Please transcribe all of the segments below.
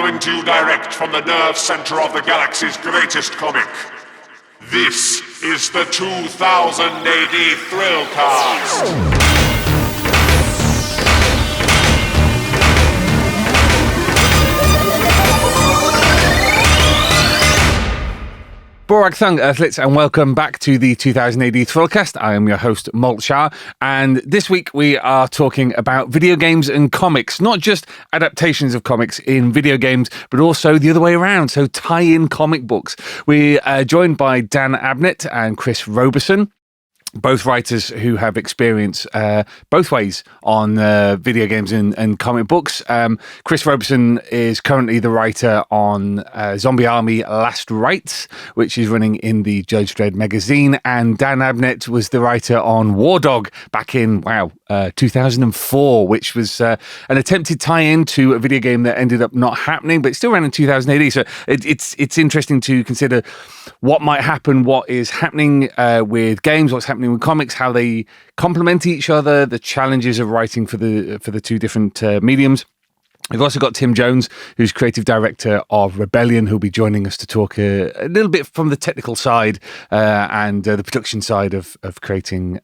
coming to you direct from the nerve center of the galaxy's greatest comic. This is the 2000 AD Thrillcast. Borag Thung, Earthlets, and welcome back to the 2000 AD Thrillcast. I am your host, Molch-R, and this week we are talking about video games and comics, not just adaptations of comics in video games, but also the other way around, so tie-in comic books. We are joined by Dan Abnett and Chris Robeson, both writers who have experience both ways on video games and comic books. Chris Robeson is currently the writer on Zombie Army Last Rites, which is running in the Judge Dredd magazine. And Dan Abnett was the writer on Wardog back in, 2004, which was an attempted tie-in to a video game that ended up not happening, but it still ran in 2000 AD. So it's interesting to consider what might happen, what is happening with games, what's happening with comics, how they complement each other, the challenges of writing for the two different mediums. We've also got Tim Jones, who's creative director of Rebellion, who'll be joining us to talk a little bit from the technical side and the production side of creating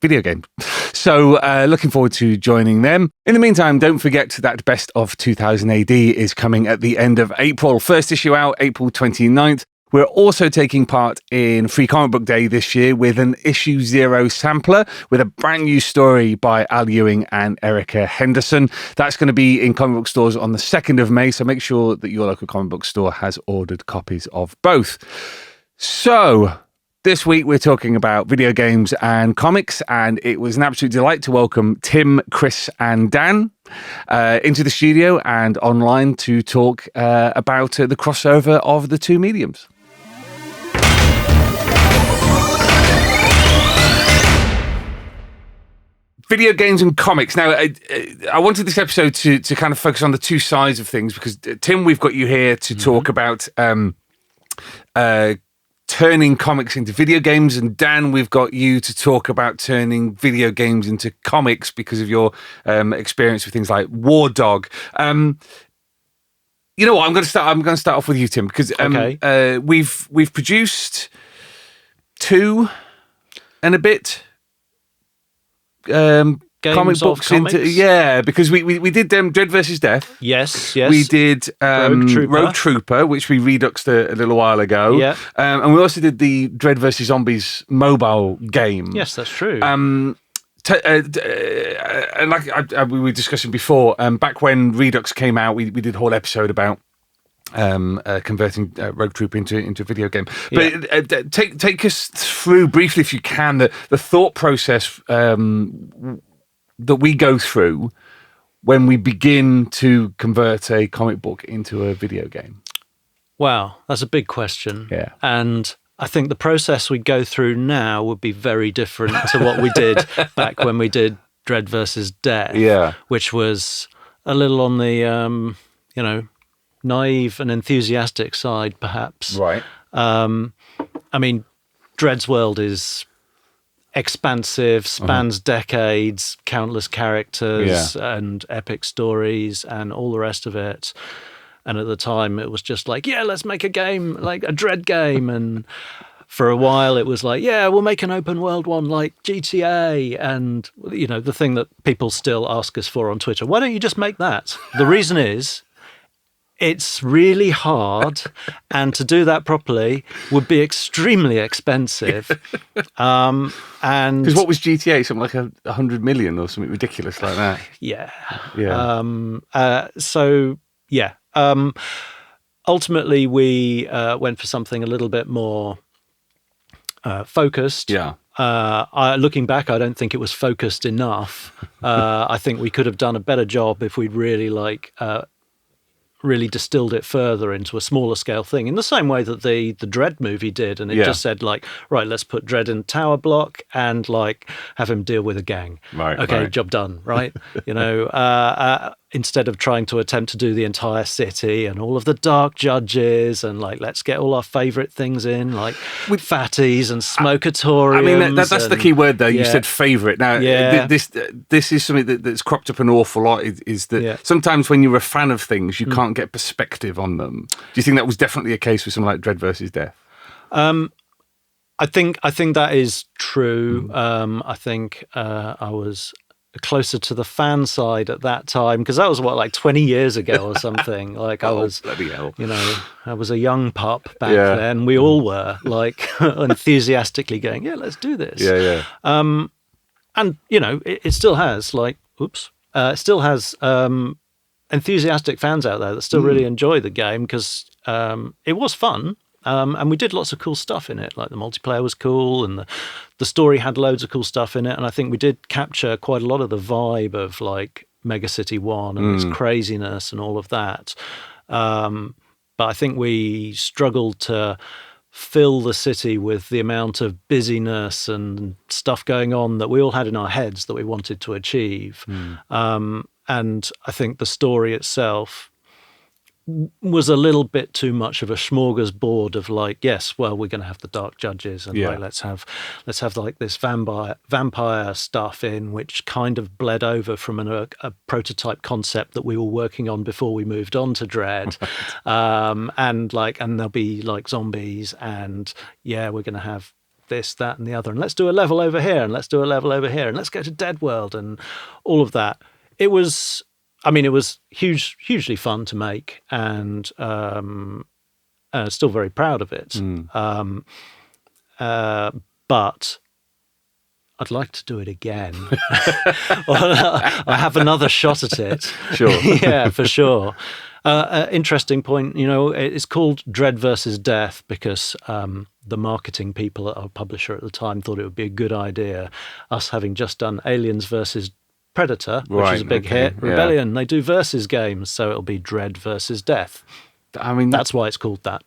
video games. So looking forward to joining them. In the meantime, don't forget that Best of 2000 AD is coming at the end of April. First issue out, April 29th. We're also taking part in Free Comic Book Day this year with an Issue 0 sampler with a brand new story by Al Ewing and Erica Henderson. That's going to be in comic book stores on the 2nd of May, so make sure that your local comic book store has ordered copies of both. So this week we're talking about video games and comics, and it was an absolute delight to welcome Tim, Chris and Dan into the studio and online to talk about the crossover of the two mediums. Video games and comics. Now, I wanted this episode to kind of focus on the two sides of things because, Tim, we've got you here to talk about turning comics into video games, and Dan, we've got you to talk about turning video games into comics because of your experience with things like Wardog. You know what? I'm going to start off with you, Tim, because Okay. We've produced 2 and a bit comic books into because we did Dredd versus Death. Yes. We did Rogue Trooper, which we reduxed a little while ago. Yeah. And we also did the Dredd versus Zombies mobile game. Yes, that's true. And like we were discussing before, back when Redux came out, we did a whole episode about converting Rogue Trooper into a video game. But take us through briefly, if you can, the thought process that we go through when we begin to convert a comic book into a video game. Wow, that's a big question. Yeah. And I think the process we go through now would be very different to what we did back when we did Dredd versus Death, which was a little on the, naive and enthusiastic side, perhaps. Right. I mean, Dredd's world is expansive, spans decades, countless characters and epic stories and all the rest of it. And at the time, it was just like, let's make a game, like a Dredd game. And for a while, it was like, we'll make an open world one like GTA. And, the thing that people still ask us for on Twitter, why don't you just make that? The reason is, it's really hard, and to do that properly would be extremely expensive. And because what was GTA? Something like 100 million or something ridiculous like that. Ultimately, we went for something a little bit more focused. Looking back, I don't think it was focused enough. I think we could have done a better job if we'd really really distilled it further into a smaller scale thing in the same way that the Dredd movie did. And it just said right, let's put Dredd in tower block and have him deal with a gang. Right. Okay. Job done. Right. instead of trying to attempt to do the entire city and all of the dark judges and like, let's get all our favorite things in, like with fatties and smokatoriums. I mean, that's the key word there. You said favorite. Now, Yeah. this is something that's cropped up an awful lot, is that sometimes when you're a fan of things, you can't get perspective on them. Do you think that was definitely a case with something like Dredd versus Death? I think that is true. I think I was closer to the fan side at that time, because that was like 20 years ago or something. Like I was, bloody hell. I was a young pup back then. We all were like enthusiastically going, yeah, let's do this. And it still has it still has enthusiastic fans out there that still really enjoy the game, because it was fun. And we did lots of cool stuff in it. Like the multiplayer was cool, and the story had loads of cool stuff in it. And I think we did capture quite a lot of the vibe of like Mega City 1 and its craziness and all of that. But I think we struggled to fill the city with the amount of busyness and stuff going on that we all had in our heads that we wanted to achieve. And I think the story itself was a little bit too much of a smorgasbord of like, yes, well, we're going to have the dark judges, and like let's have like this vampire stuff in, which kind of bled over from a prototype concept that we were working on before we moved on to Dredd. And there'll be like zombies, and we're going to have this, that, and the other, and let's do a level over here, and let's do a level over here, and let's go to Dead World, and all of that. It was hugely fun to make, and still very proud of it. But I'd like to do it again. I have another shot at it. Sure. Yeah, for sure. Interesting point. It's called Dredd versus Death because the marketing people at our publisher at the time thought it would be a good idea, us having just done Aliens versus Predator, which is a big hit. Rebellion, they do versus games, so it'll be Dredd versus Death. I mean, that's why it's called that.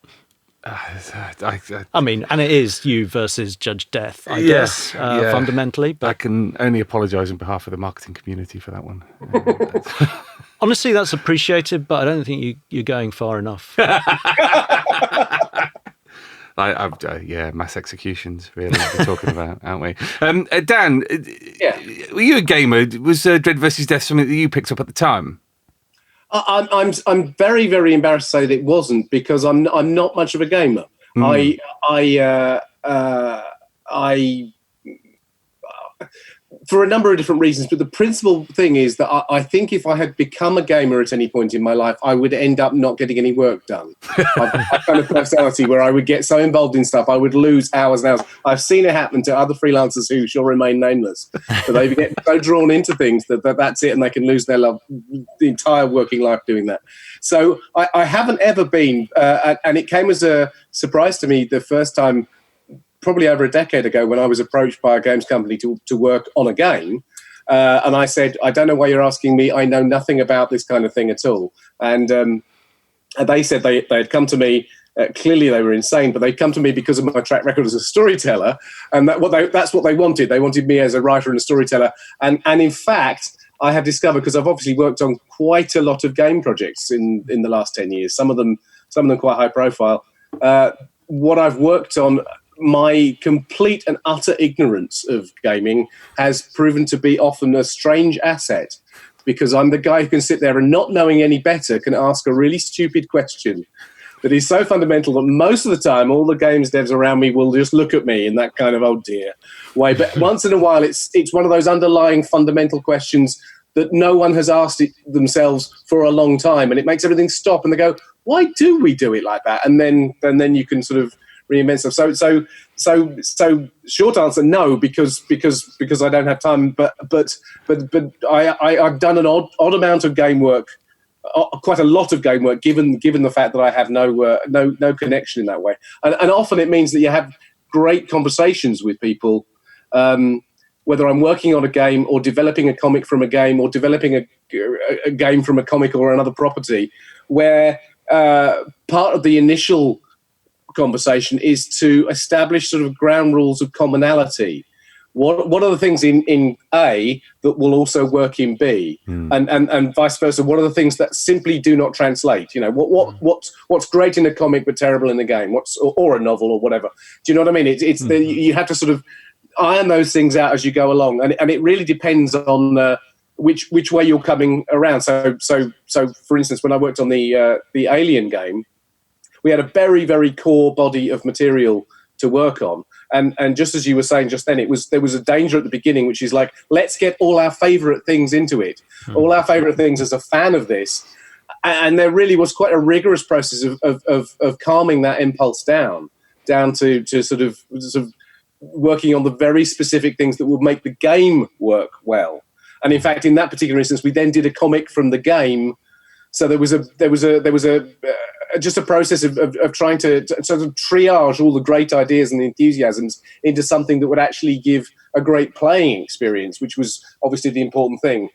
And it is you versus Judge Death, I guess, fundamentally. But I can only apologise on behalf of the marketing community for that one. Honestly, that's appreciated, but I don't think you're going far enough. Mass executions, really, we're talking about, aren't we? Dan, were you a gamer? Was Dredd vs. Death something that you picked up at the time? I'm very, very embarrassed to say that it wasn't, because I'm not much of a gamer. I for a number of different reasons, but the principal thing is that I think if I had become a gamer at any point in my life, I would end up not getting any work done. I've that kind of personality where I would get so involved in stuff, I would lose hours and hours. I've seen it happen to other freelancers who shall remain nameless, but they get so drawn into things that's it, and they can lose their love, the entire working life doing that. So I haven't ever been, and it came as a surprise to me the first time, probably over a decade ago, when I was approached by a games company to work on a game. And I said, I don't know why you're asking me. I know nothing about this kind of thing at all. And they said they had come to me. Clearly they were insane, but they'd come to me because of my track record as a storyteller. And that's what they wanted. They wanted me as a writer and a storyteller. And in fact, I have discovered, because I've obviously worked on quite a lot of game projects in the last 10 years, some of them quite high profile. What I've worked on, my complete and utter ignorance of gaming has proven to be often a strange asset, because I'm the guy who can sit there and, not knowing any better, can ask a really stupid question that is so fundamental that most of the time all the games devs around me will just look at me in that kind of, oh dear way. But once in a while it's one of those underlying fundamental questions that no one has asked themselves for a long time, and it makes everything stop, and they go, why do we do it like that? And then you can sort of reinvent stuff. So short answer, no, because I don't have time. But I've done an odd amount of game work, quite a lot of game work, given the fact that I have no connection in that way. And often it means that you have great conversations with people, whether I'm working on a game or developing a comic from a game or developing a game from a comic or another property, where part of the initial conversation is to establish sort of ground rules of commonality, what are the things in A that will also work in B, and vice versa? What are the things that simply do not translate? You know, what's great in a comic but terrible in a game? Or a novel or whatever? Do you know what I mean? You have to sort of iron those things out as you go along, and it really depends on which way you're coming around. So for instance, when I worked on the Alien game, we had a very, very core body of material to work on. And just as you were saying just then, there was a danger at the beginning, which is like, let's get all our favourite things into it, all our favourite things as a fan of this. And there really was quite a rigorous process of calming that impulse down to sort of working on the very specific things that would make the game work well. And in fact, in that particular instance, we then did a comic from the game. So there was just a process of trying to sort of triage all the great ideas and enthusiasms into something that would actually give a great playing experience, which was obviously the important thing.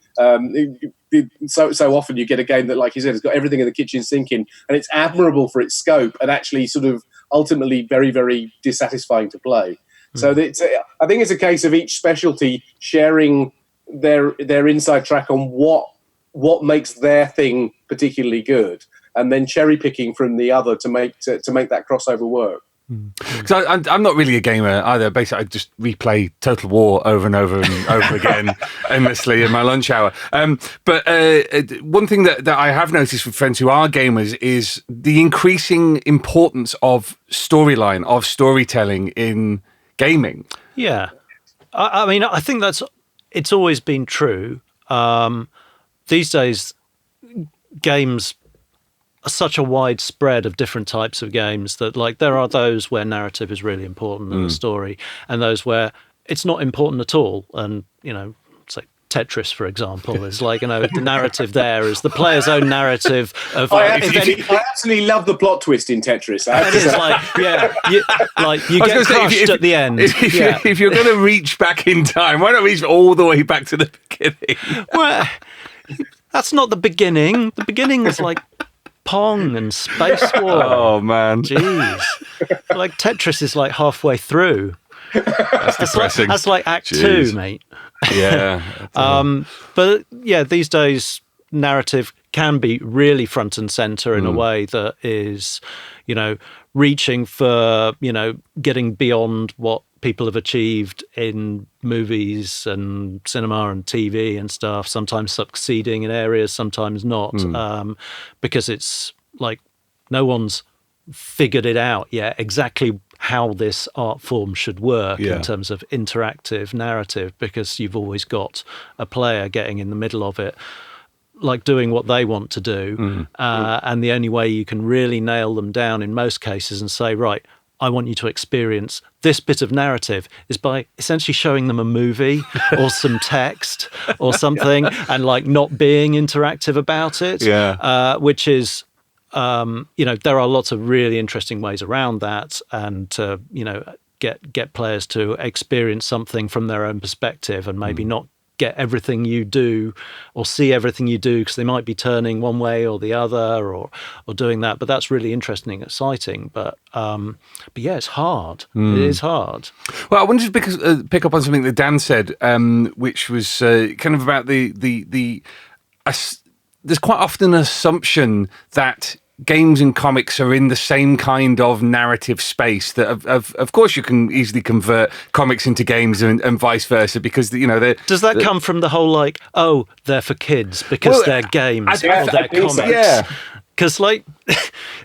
So often you get a game that, like you said, has got everything in the kitchen sink in, and it's admirable for its scope and actually sort of ultimately very, very dissatisfying to play. So I think it's a case of each specialty sharing their inside track on what makes their thing particularly good, and then cherry picking from the other to make that crossover work. Because I'm not really a gamer either. Basically, I just replay Total War over and over and over again endlessly in my lunch hour. But one thing that I have noticed with friends who are gamers is the increasing importance of storyline, of storytelling in gaming. Yeah. I mean, I think it's always been true. These days, games are such a wide spread of different types of games that, like, there are those where narrative is really important and the story, and those where it's not important at all. And, you know, say Tetris, for example, is like, you know, the narrative there is the player's own narrative of. I absolutely love the plot twist in Tetris. It is like, you get crushed at the end. If you're going to reach back in time, why not reach all the way back to the beginning? Well, that's not the beginning. The beginning is like Pong and Space War. Oh, man. Jeez. Like, Tetris is like halfway through. That's depressing. That's like Act 2, mate. Yeah. But yeah, these days narrative can be really front and center in a way that is, you know, reaching for, you know, getting beyond what people have achieved in movies and cinema and TV and stuff, sometimes succeeding in areas, sometimes not, because it's like no one's figured it out yet exactly how this art form should work in terms of interactive narrative, because you've always got a player getting in the middle of it, like doing what they want to do. And the only way you can really nail them down in most cases and say, right, I want you to experience this bit of narrative is by essentially showing them a movie or some text or something and like not being interactive about it, which is, you know, there are lots of really interesting ways around that, and to, you know, get players to experience something from their own perspective and maybe not get everything you do or see everything you do, because they might be turning one way or the other or doing that. But that's really interesting and exciting. But yeah, it's hard. It is hard. Well, I wanted to pick up on something that Dan said, which was kind of about there's quite often an assumption that games and comics are in the same kind of narrative space, that of course you can easily convert comics into games and vice versa, because, you know, does that come from the whole like, oh, they're for kids because they're games or they're comics? So, yeah. Because, like,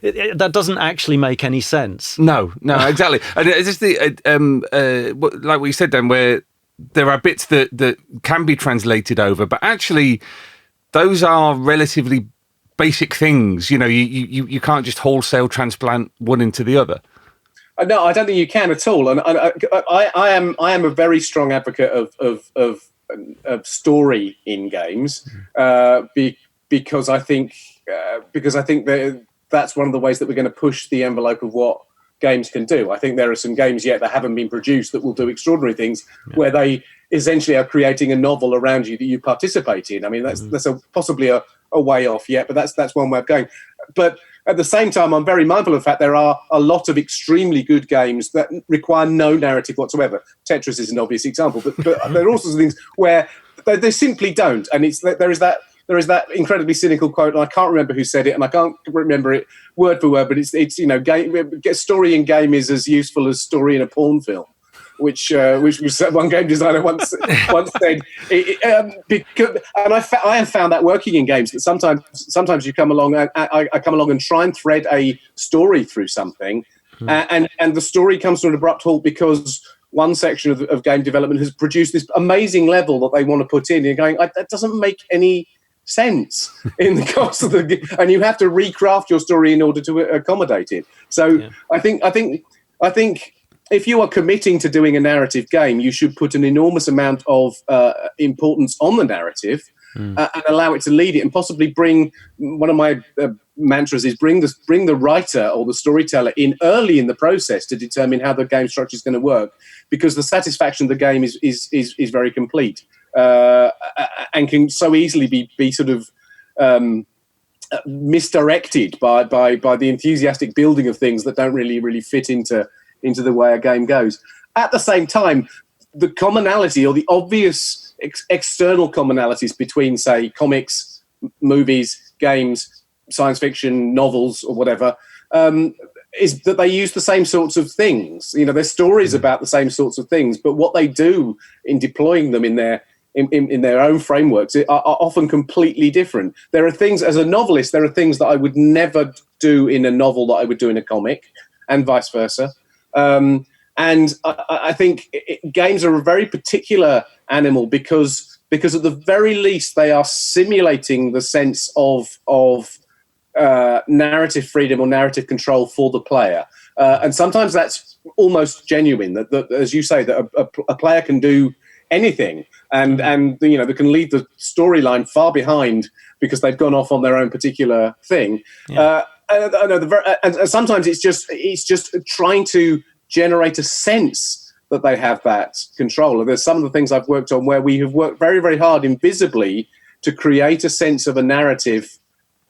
that doesn't actually make any sense. No, exactly. And it's just like what you said, Dan, where there are bits that can be translated over, but actually those are relatively basic things. You know, you can't just wholesale transplant one into the other. No, I don't think you can at all. And I am a very strong advocate of story in games, because I think that's one of the ways that we're going to push the envelope of what games can do. I think there are some games yet that haven't been produced that will do extraordinary things, where they essentially are creating a novel around you that you participate in. I mean, that's possibly a way off yet, but that's one way of going. But At the same time, I'm very mindful of the fact there are a lot of extremely good games that require no narrative whatsoever. Tetris is an obvious example, but there are all sorts of things where they simply don't. And there is that incredibly cynical quote, and I can't remember who said it, and I can't remember it word for word, but it's story in game is as useful as story in a porn film. Which was one game designer once said. And I have found that working in games, that sometimes you come along, I come along and try and thread a story through something, and the story comes to an abrupt halt because one section of game development has produced this amazing level that they want to put in. And you're going, that doesn't make any sense in the course of the game, and you have to recraft your story in order to accommodate it. So I think. If you are committing to doing a narrative game, you should put an enormous amount of importance on the narrative and allow it to lead it, and possibly bring. One of my mantras is bring the writer or the storyteller in early in the process to determine how the game structure is going to work, because the satisfaction of the game is very complete and can so easily be sort of misdirected by the enthusiastic building of things that don't really fit into the way a game goes. At the same time, the commonality or the obvious external commonalities between, say, comics, movies, games, science fiction, novels, or whatever, is that they use the same sorts of things. Their stories about the same sorts of things, but what they do in deploying them in their own frameworks are often completely different. There are things, as a novelist, there are things that I would never do in a novel that I would do in a comic, and vice versa. And I think games are a very particular animal because at the very least they are simulating the sense of narrative freedom or narrative control for the player. And sometimes that's almost genuine, that as you say, that a player can do anything and they can leave the storyline far behind because they've gone off on their own particular thing. Yeah. And sometimes it's just trying to generate a sense that they have that control. And there's some of the things I've worked on where we have worked very, very hard invisibly to create a sense of a narrative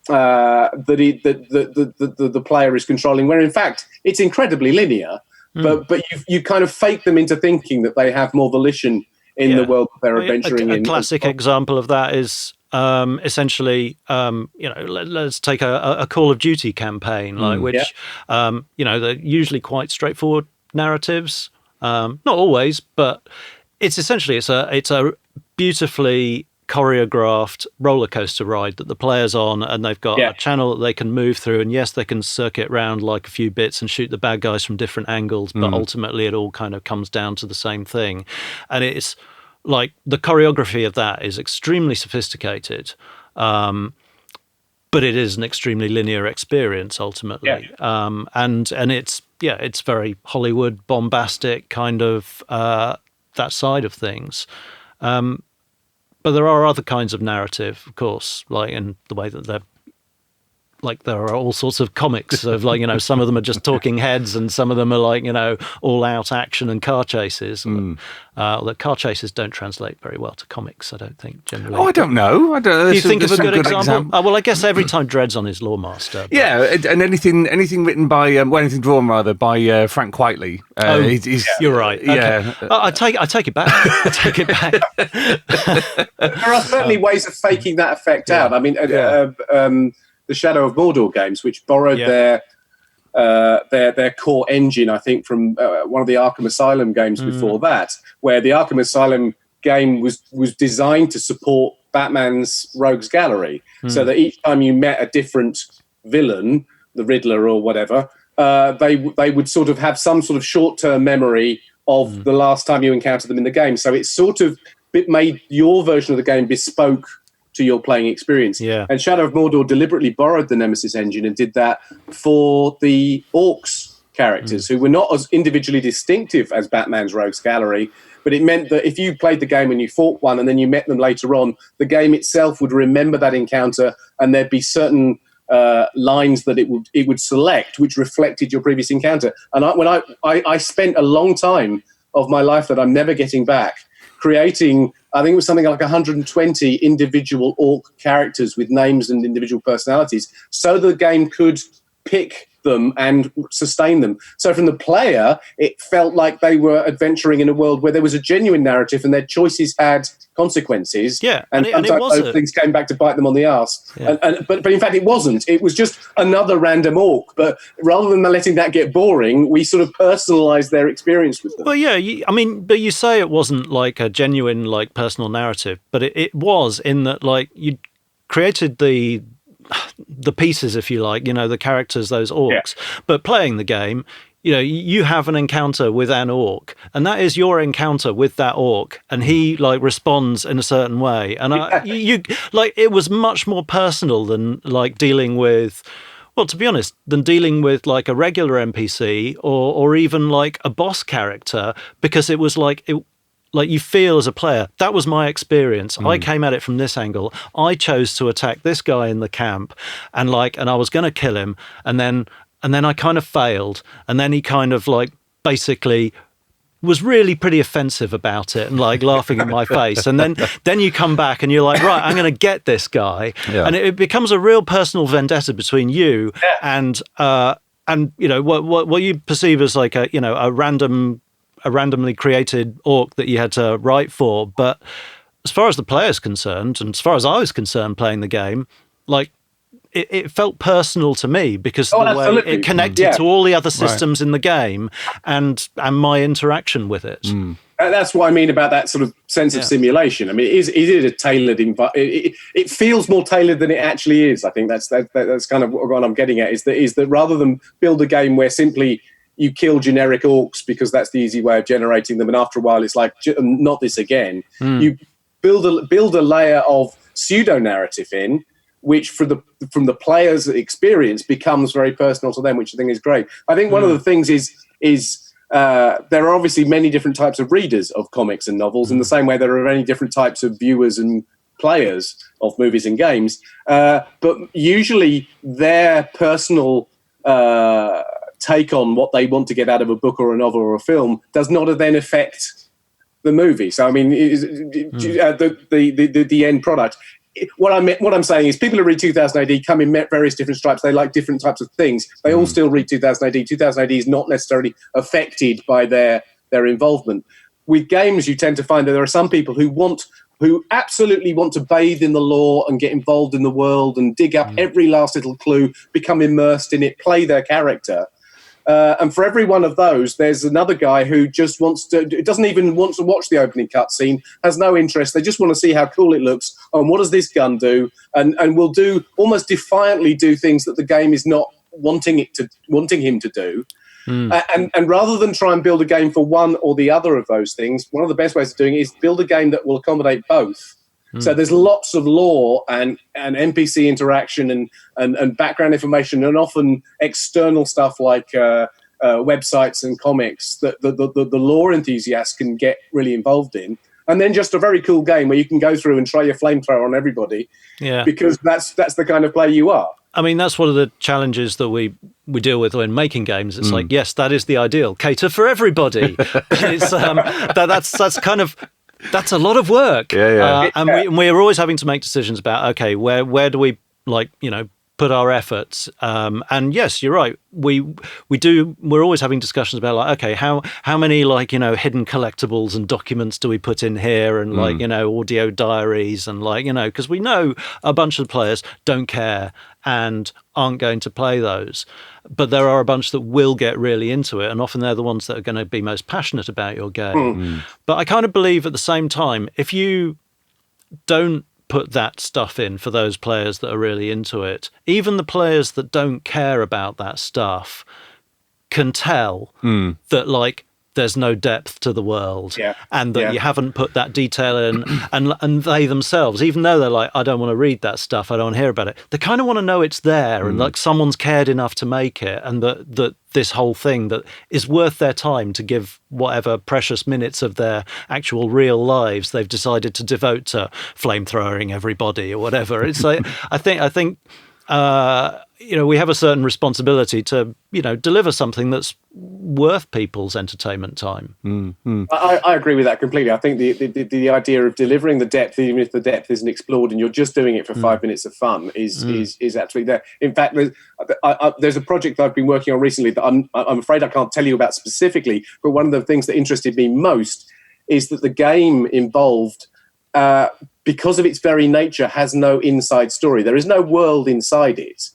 that the player is controlling, where in fact it's incredibly linear, but you kind of fake them into thinking that they have more volition in the world that they're adventuring in. A classic example of that is essentially, let's take a Call of Duty campaign, which they're usually quite straightforward narratives. Not always, but it's essentially it's a beautifully choreographed roller coaster ride that the player's on, and they've got a channel that they can move through, and yes, they can circuit around like a few bits and shoot the bad guys from different angles, but ultimately it all kind of comes down to the same thing. And it's like the choreography of that is extremely sophisticated, but it is an extremely linear experience ultimately. And it's very Hollywood bombastic kind of that side of things. But there are other kinds of narrative, of course, like in the way that they're like there are all sorts of comics of some of them are just talking heads and some of them are all out action and car chases. The car chases don't translate very well to comics, I don't think, generally. Oh, I don't know. Do you think of a good example? Well, I guess every time Dredd's on his Lawmaster. But... Yeah, and anything written by anything drawn rather by Frank Quitely. You're right. Okay. Yeah, I take it back. I take it back. There are certainly ways of faking that effect out. I mean, the Shadow of Mordor games, which borrowed their core engine, I think, from one of the Arkham Asylum games before that, where the Arkham Asylum game was designed to support Batman's Rogues Gallery, so that each time you met a different villain, the Riddler or whatever, they would sort of have some sort of short-term memory of the last time you encountered them in the game. So it made your version of the game bespoke to your playing experience. Yeah. And Shadow of Mordor deliberately borrowed the Nemesis engine and did that for the Orcs characters, who were not as individually distinctive as Batman's Rogues Gallery, but it meant that if you played the game and you fought one and then you met them later on, the game itself would remember that encounter, and there'd be certain lines that it would select which reflected your previous encounter. And I spent a long time of my life that I'm never getting back creating, I think it was something like 120 individual orc characters with names and individual personalities, so the game could pick them and sustain them. So from the player, it felt like they were adventuring in a world where there was a genuine narrative and their choices had consequences. Yeah, and it sometimes was those things came back to bite them on the arse. Yeah. But in fact, it wasn't. It was just another random orc. But rather than letting that get boring, we sort of personalised their experience with them. Well, yeah, but you say it wasn't like a genuine, like, personal narrative, but it was in that, like, you created the pieces, if you like, the characters, those orcs. Yeah. But playing the game, you have an encounter with an orc, and that is your encounter with that orc, and he like responds in a certain way, and it was much more personal than like dealing with. Well, to be honest, than dealing with like a regular NPC or even like a boss character, because it was like you feel as a player. That was my experience. I came at it from this angle. I chose to attack this guy in the camp, and I was going to kill him, and then I kind of failed, and then he kind of like basically was really pretty offensive about it and like laughing at my face, and then you come back and you're like, right, I'm going to get this guy, and it becomes a real personal vendetta between you and what you perceive as like a randomly created orc that you had to write for. But as far as the player's concerned, and as far as I was concerned playing the game, like it felt personal to me because of the way it connected to all the other systems in the game and my interaction with it. That's what I mean about that sort of sense of simulation. I mean, is it a tailored it feels more tailored than it actually is. I think that's kind of what I'm getting at, is that rather than build a game where simply you kill generic orcs because that's the easy way of generating them, and after a while it's like, not this again. You build a layer of pseudo-narrative in, which from the player's experience becomes very personal to them, which I think is great. I think one of the things is there are obviously many different types of readers of comics and novels, in the same way there are many different types of viewers and players of movies and games. But usually their personal take on what they want to get out of a book or a novel or a film does not then affect the movie. So I mean, the end product. What I'm saying is, people who read 2000 AD come in various different stripes. They like different types of things. They all still read 2000 AD. 2000 AD is not necessarily affected by their involvement. With games, you tend to find that there are some people who absolutely want to bathe in the lore and get involved in the world and dig up every last little clue, become immersed in it, play their character. And for every one of those, there's another guy who just doesn't even want to watch the opening cutscene, has no interest. They just want to see how cool it looks and what does this gun do, and will almost defiantly do things that the game is not wanting him to do. And rather than try and build a game for one or the other of those things, one of the best ways of doing it is build a game that will accommodate both. So there's lots of lore and NPC interaction and background information, and often external stuff like websites and comics that the lore enthusiasts can get really involved in. And then just a very cool game where you can go through and try your flamethrower on everybody, because that's the kind of player you are. I mean, that's one of the challenges that we deal with when making games. It's like, yes, that is the ideal, cater for everybody. It's that's kind of... That's a lot of work. And we're always having to make decisions about, okay, where do we put our efforts? And yes, you're right. We're always having discussions about like, okay, how many hidden collectibles and documents do we put in here, and audio diaries, and because we know a bunch of players don't care and aren't going to play those. But there are a bunch that will get really into it, and often they're the ones that are going to be most passionate about your game. But I kind of believe at the same time, if you don't put that stuff in for those players that are really into it, even the players that don't care about that stuff can tell that there's no depth to the world, and that you haven't put that detail in, and they themselves, even though they're like, I don't want to read that stuff, I don't want to hear about it, they kind of want to know it's there, and someone's cared enough to make it, and that this whole thing that is worth their time to give whatever precious minutes of their actual real lives they've decided to devote to flamethrowing everybody or whatever. It's like I think we have a certain responsibility to, deliver something that's worth people's entertainment time. Mm-hmm. I agree with that completely. I think the idea of delivering the depth, even if the depth isn't explored and you're just doing it for 5 minutes of fun, is absolutely there. In fact, there's a project I've been working on recently that I'm afraid I can't tell you about specifically, but one of the things that interested me most is that the game involved, because of its very nature, has no inside story. There is no world inside it.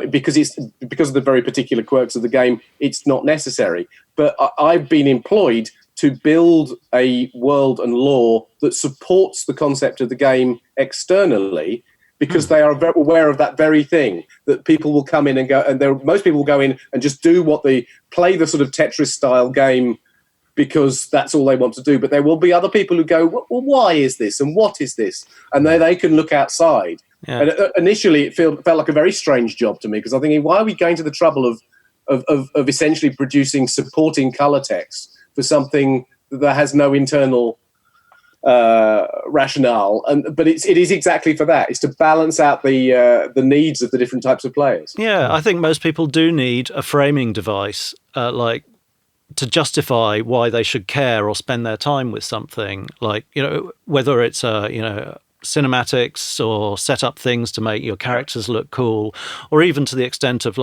Because of the very particular quirks of the game, it's not necessary. But I've been employed to build a world and lore that supports the concept of the game externally, because they are very aware of that very thing, that people will come in and go, and most people will go in and just play the sort of Tetris style game because that's all they want to do. But there will be other people who go, well, why is this and what is this? And they can look outside. Yeah. And initially, it felt like a very strange job to me, because I'm thinking, why are we going to the trouble of essentially producing supporting color text for something that has no internal rationale? But it is exactly for that. It's to balance out the needs of the different types of players. Yeah, I think most people do need a framing device, to justify why they should care or spend their time with something. Like, whether it's cinematics or set up things to make your characters look cool, or even to the extent of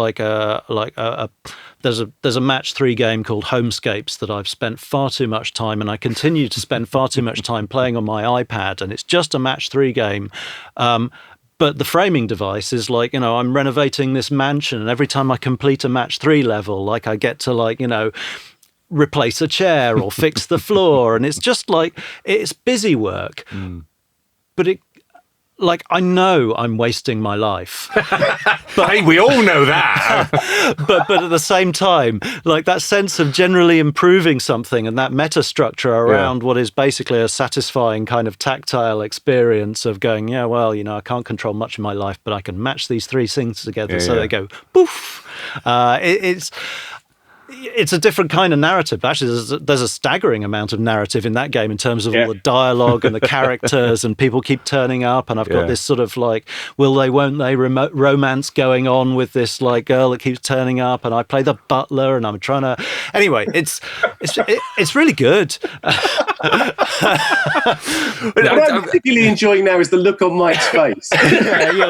there's a match 3 game called Homescapes that I've spent far too much time, and I continue to spend far too much time playing on my iPad, and it's just a match 3 game. But the framing device is I'm renovating this mansion, and every time I complete a match 3 level, I get to replace a chair or fix the floor, and it's just it's busy work. But I know I'm wasting my life. But hey, we all know that. but at the same time, that sense of generally improving something and that meta structure around what is basically a satisfying kind of tactile experience of going, I can't control much of my life, but I can match these 3 things together they go poof. It's a different kind of narrative. Actually, there's a staggering amount of narrative in that game in terms of all the dialogue and the characters, and people keep turning up, and I've got this sort of will they, won't they romance going on with this girl that keeps turning up, and I play the butler, and I'm trying to... Anyway, it's really good. What I'm particularly enjoying now is the look on Mike's face. You're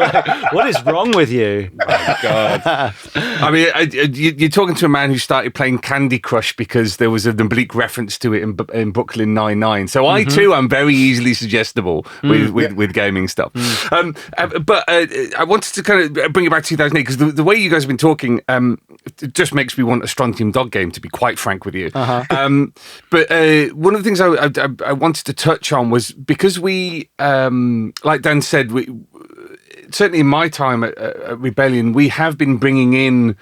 what is wrong with you? Oh my God. I mean, you're talking to a man who started playing Candy Crush because there was an oblique reference to it in Brooklyn Nine-Nine. So I too am very easily suggestible with gaming stuff. But I wanted to kind of bring it back to 2008, because the way you guys have been talking it just makes me want a Strontium Dog game, to be quite frank with you. But one of the things I wanted to touch on was, because we, like Dan said, certainly in my time at Rebellion, we have been bringing in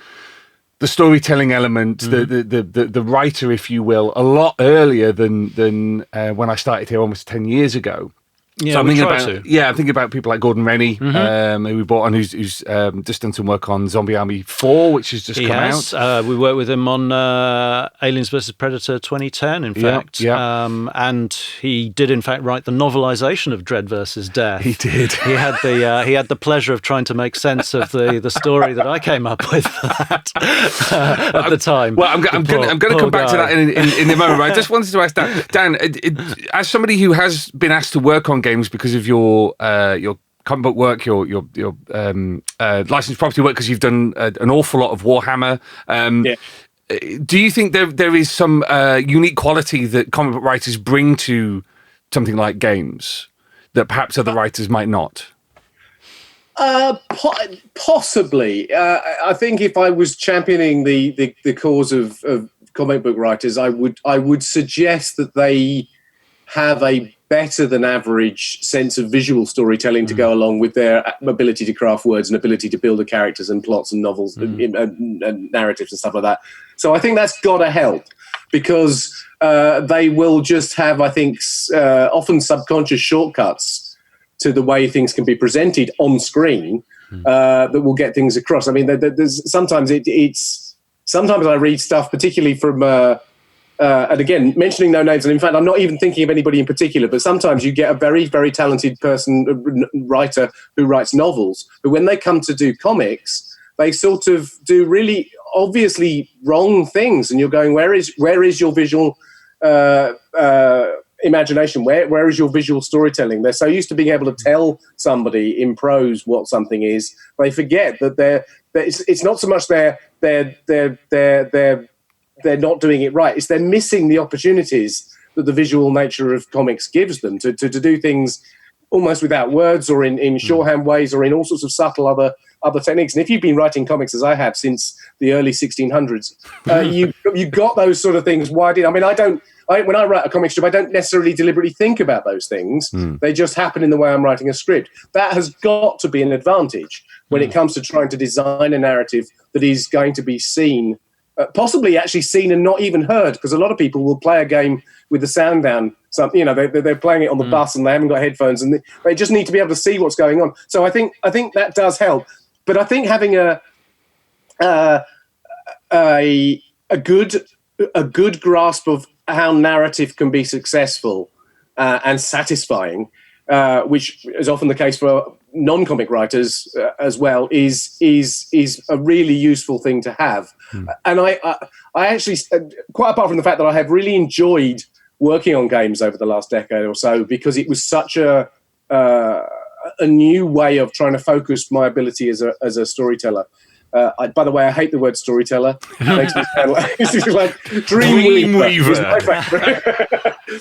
the storytelling element, the writer, if you will, a lot earlier than when I started here almost 10 years ago. Yeah, so I'm thinking about people like Gordon Rennie, who we brought on, who's just done some work on Zombie Army 4, which has just come out. We worked with him on Aliens vs Predator 2010, in fact. And he did, in fact, write the novelization of Dredd vs Death. He did. He had the pleasure of trying to make sense of the story that I came up with for that at the time. Well, I'm going to come back to that in a moment. But I just wanted to ask Dan, as somebody who has been asked to work on games because of your comic book work, your licensed property work, because you've done an awful lot of Warhammer. Do you think there is some unique quality that comic book writers bring to something like games that perhaps other writers might not? Possibly. I think if I was championing the cause of comic book writers, I would suggest that they have a better than average sense of visual storytelling to go along with their ability to craft words and ability to build the characters and plots and novels and narratives and stuff like that. So I think that's got to help, because they will just have, I think, often subconscious shortcuts to the way things can be presented on screen that will get things across. I mean, sometimes I read stuff, particularly from and again, mentioning no names, and in fact, I'm not even thinking of anybody in particular, but sometimes you get a very, very talented writer who writes novels, but when they come to do comics, they sort of do really obviously wrong things, and you're going, where is your visual imagination? Where is your visual storytelling? They're so used to being able to tell somebody in prose what something is, they forget that it's not so much they're not doing it right. It's they're missing the opportunities that the visual nature of comics gives them to do things almost without words, or in shorthand ways, or in all sorts of subtle other techniques. And if you've been writing comics as I have since the early 1600s, you got those sort of things. When I write a comic strip, I don't necessarily deliberately think about those things. They just happen in the way I'm writing a script. That has got to be an advantage when it comes to trying to design a narrative that is going to be seen, possibly actually seen and not even heard, because a lot of people will play a game with the sound down. They're playing it on the bus and they haven't got headphones, and they just need to be able to see what's going on. So I think that does help. But I think having a good grasp of how narrative can be successful and satisfying, which is often the case for non-comic writers as well, is a really useful thing to have. And I actually, quite apart from the fact that I have really enjoyed working on games over the last decade or so, because it was such a new way of trying to focus my ability as a storyteller. By the way, I hate the word storyteller. It makes me sound like Dreamweaver. Is my favorite.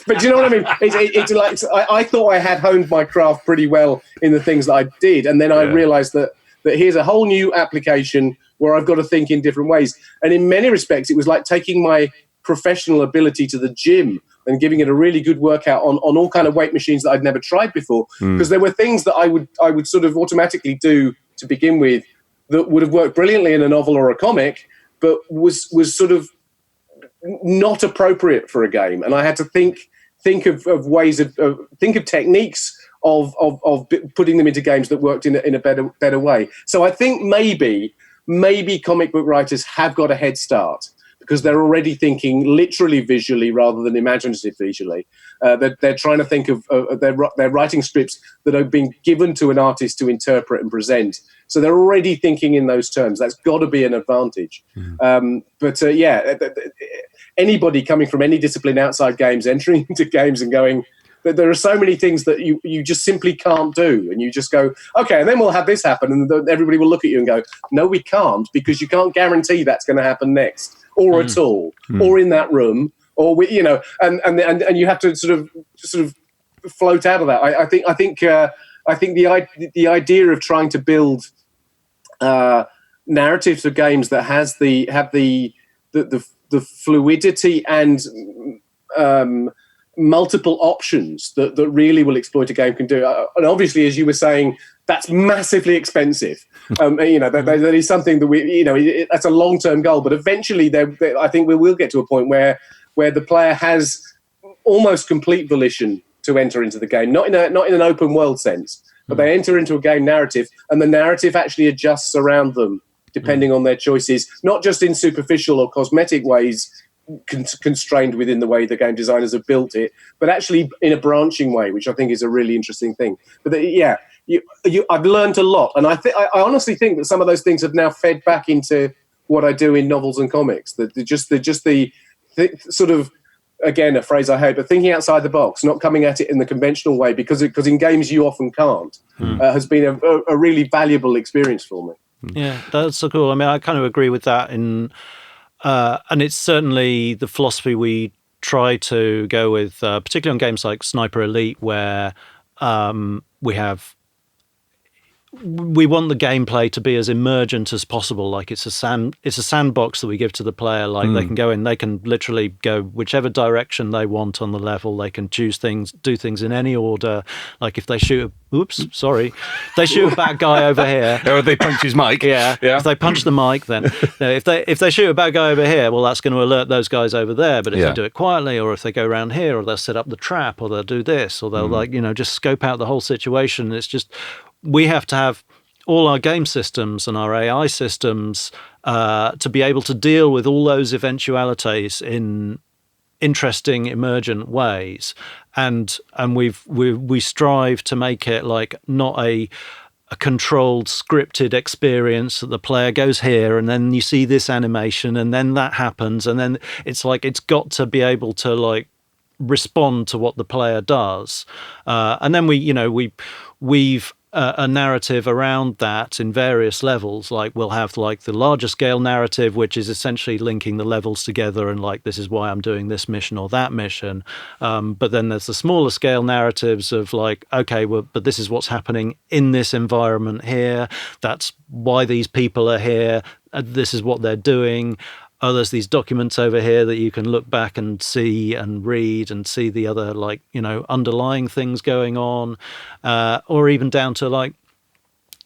But do you know what I mean? It's like I thought I had honed my craft pretty well in the things that I did, and then I realised that here's a whole new application where I've got to think in different ways. And in many respects, it was like taking my professional ability to the gym and giving it a really good workout on all kind of weight machines that I'd never tried before. Because there were things that I would sort of automatically do to begin with that would have worked brilliantly in a novel or a comic, but was sort of not appropriate for a game. And I had to think of ways think of techniques of putting them into games that worked in a better way. So I think maybe comic book writers have got a head start, because they're already thinking literally visually rather than imaginative visually. They're trying to think of they're writing scripts that are being given to an artist to interpret and present. So they're already thinking in those terms. That's got to be an advantage. Anybody coming from any discipline outside games, entering into games and going, there are so many things that you just simply can't do, and you just go, okay, and then we'll have this happen, and everybody will look at you and go, no, we can't, because you can't guarantee that's going to happen next, or at all, or in that room, or and you have to sort of float out of that. I think the idea of trying to build narratives of games that have the fluidity and multiple options that really will exploit a game can do. And obviously, as you were saying, that's massively expensive. That is something that that's a long-term goal. But eventually, I think we will get to a point where the player has almost complete volition to enter into the game, not in an open world sense, but they enter into a game narrative, and the narrative actually adjusts around them depending on their choices, not just in superficial or cosmetic ways, constrained within the way the game designers have built it, but actually in a branching way, which I think is a really interesting thing. But I've learned a lot, and I honestly think that some of those things have now fed back into what I do in novels and comics. That the sort of, again, a phrase I hate, but thinking outside the box, not coming at it in the conventional way, because in games you often can't, has been a really valuable experience for me. Yeah, that's so cool. I mean, I kind of agree with that. And it's certainly the philosophy we try to go with, particularly on games like Sniper Elite, where we want the gameplay to be as emergent as possible. Like it's a sandbox that we give to the player. Like they can go in, they can literally go whichever direction they want on the level. They can choose things, do things in any order. Like if they shoot they shoot a bad guy over here, or they punch his mic. Yeah. If they punch the mic, then if they shoot a bad guy over here, well, that's going to alert those guys over there. But if they do it quietly, or if they go around here, or they'll set up the trap, or they'll do this, or they'll just scope out the whole situation. It's just, we have to have all our game systems and our AI systems to be able to deal with all those eventualities in interesting emergent ways, and we strive to make it like not a controlled scripted experience that the player goes here and then you see this animation and then that happens, and then it's like it's got to be able to like respond to what the player does, and then we've a narrative around that in various levels. Like we'll have like the larger scale narrative, which is essentially linking the levels together and like, this is why I'm doing this mission or that mission. But then there's the smaller scale narratives of like, okay, well, but this is what's happening in this environment here. That's why these people are here. This is what they're doing. Oh, there's these documents over here that you can look back and see and read and see the other, like, underlying things going on, or even down to like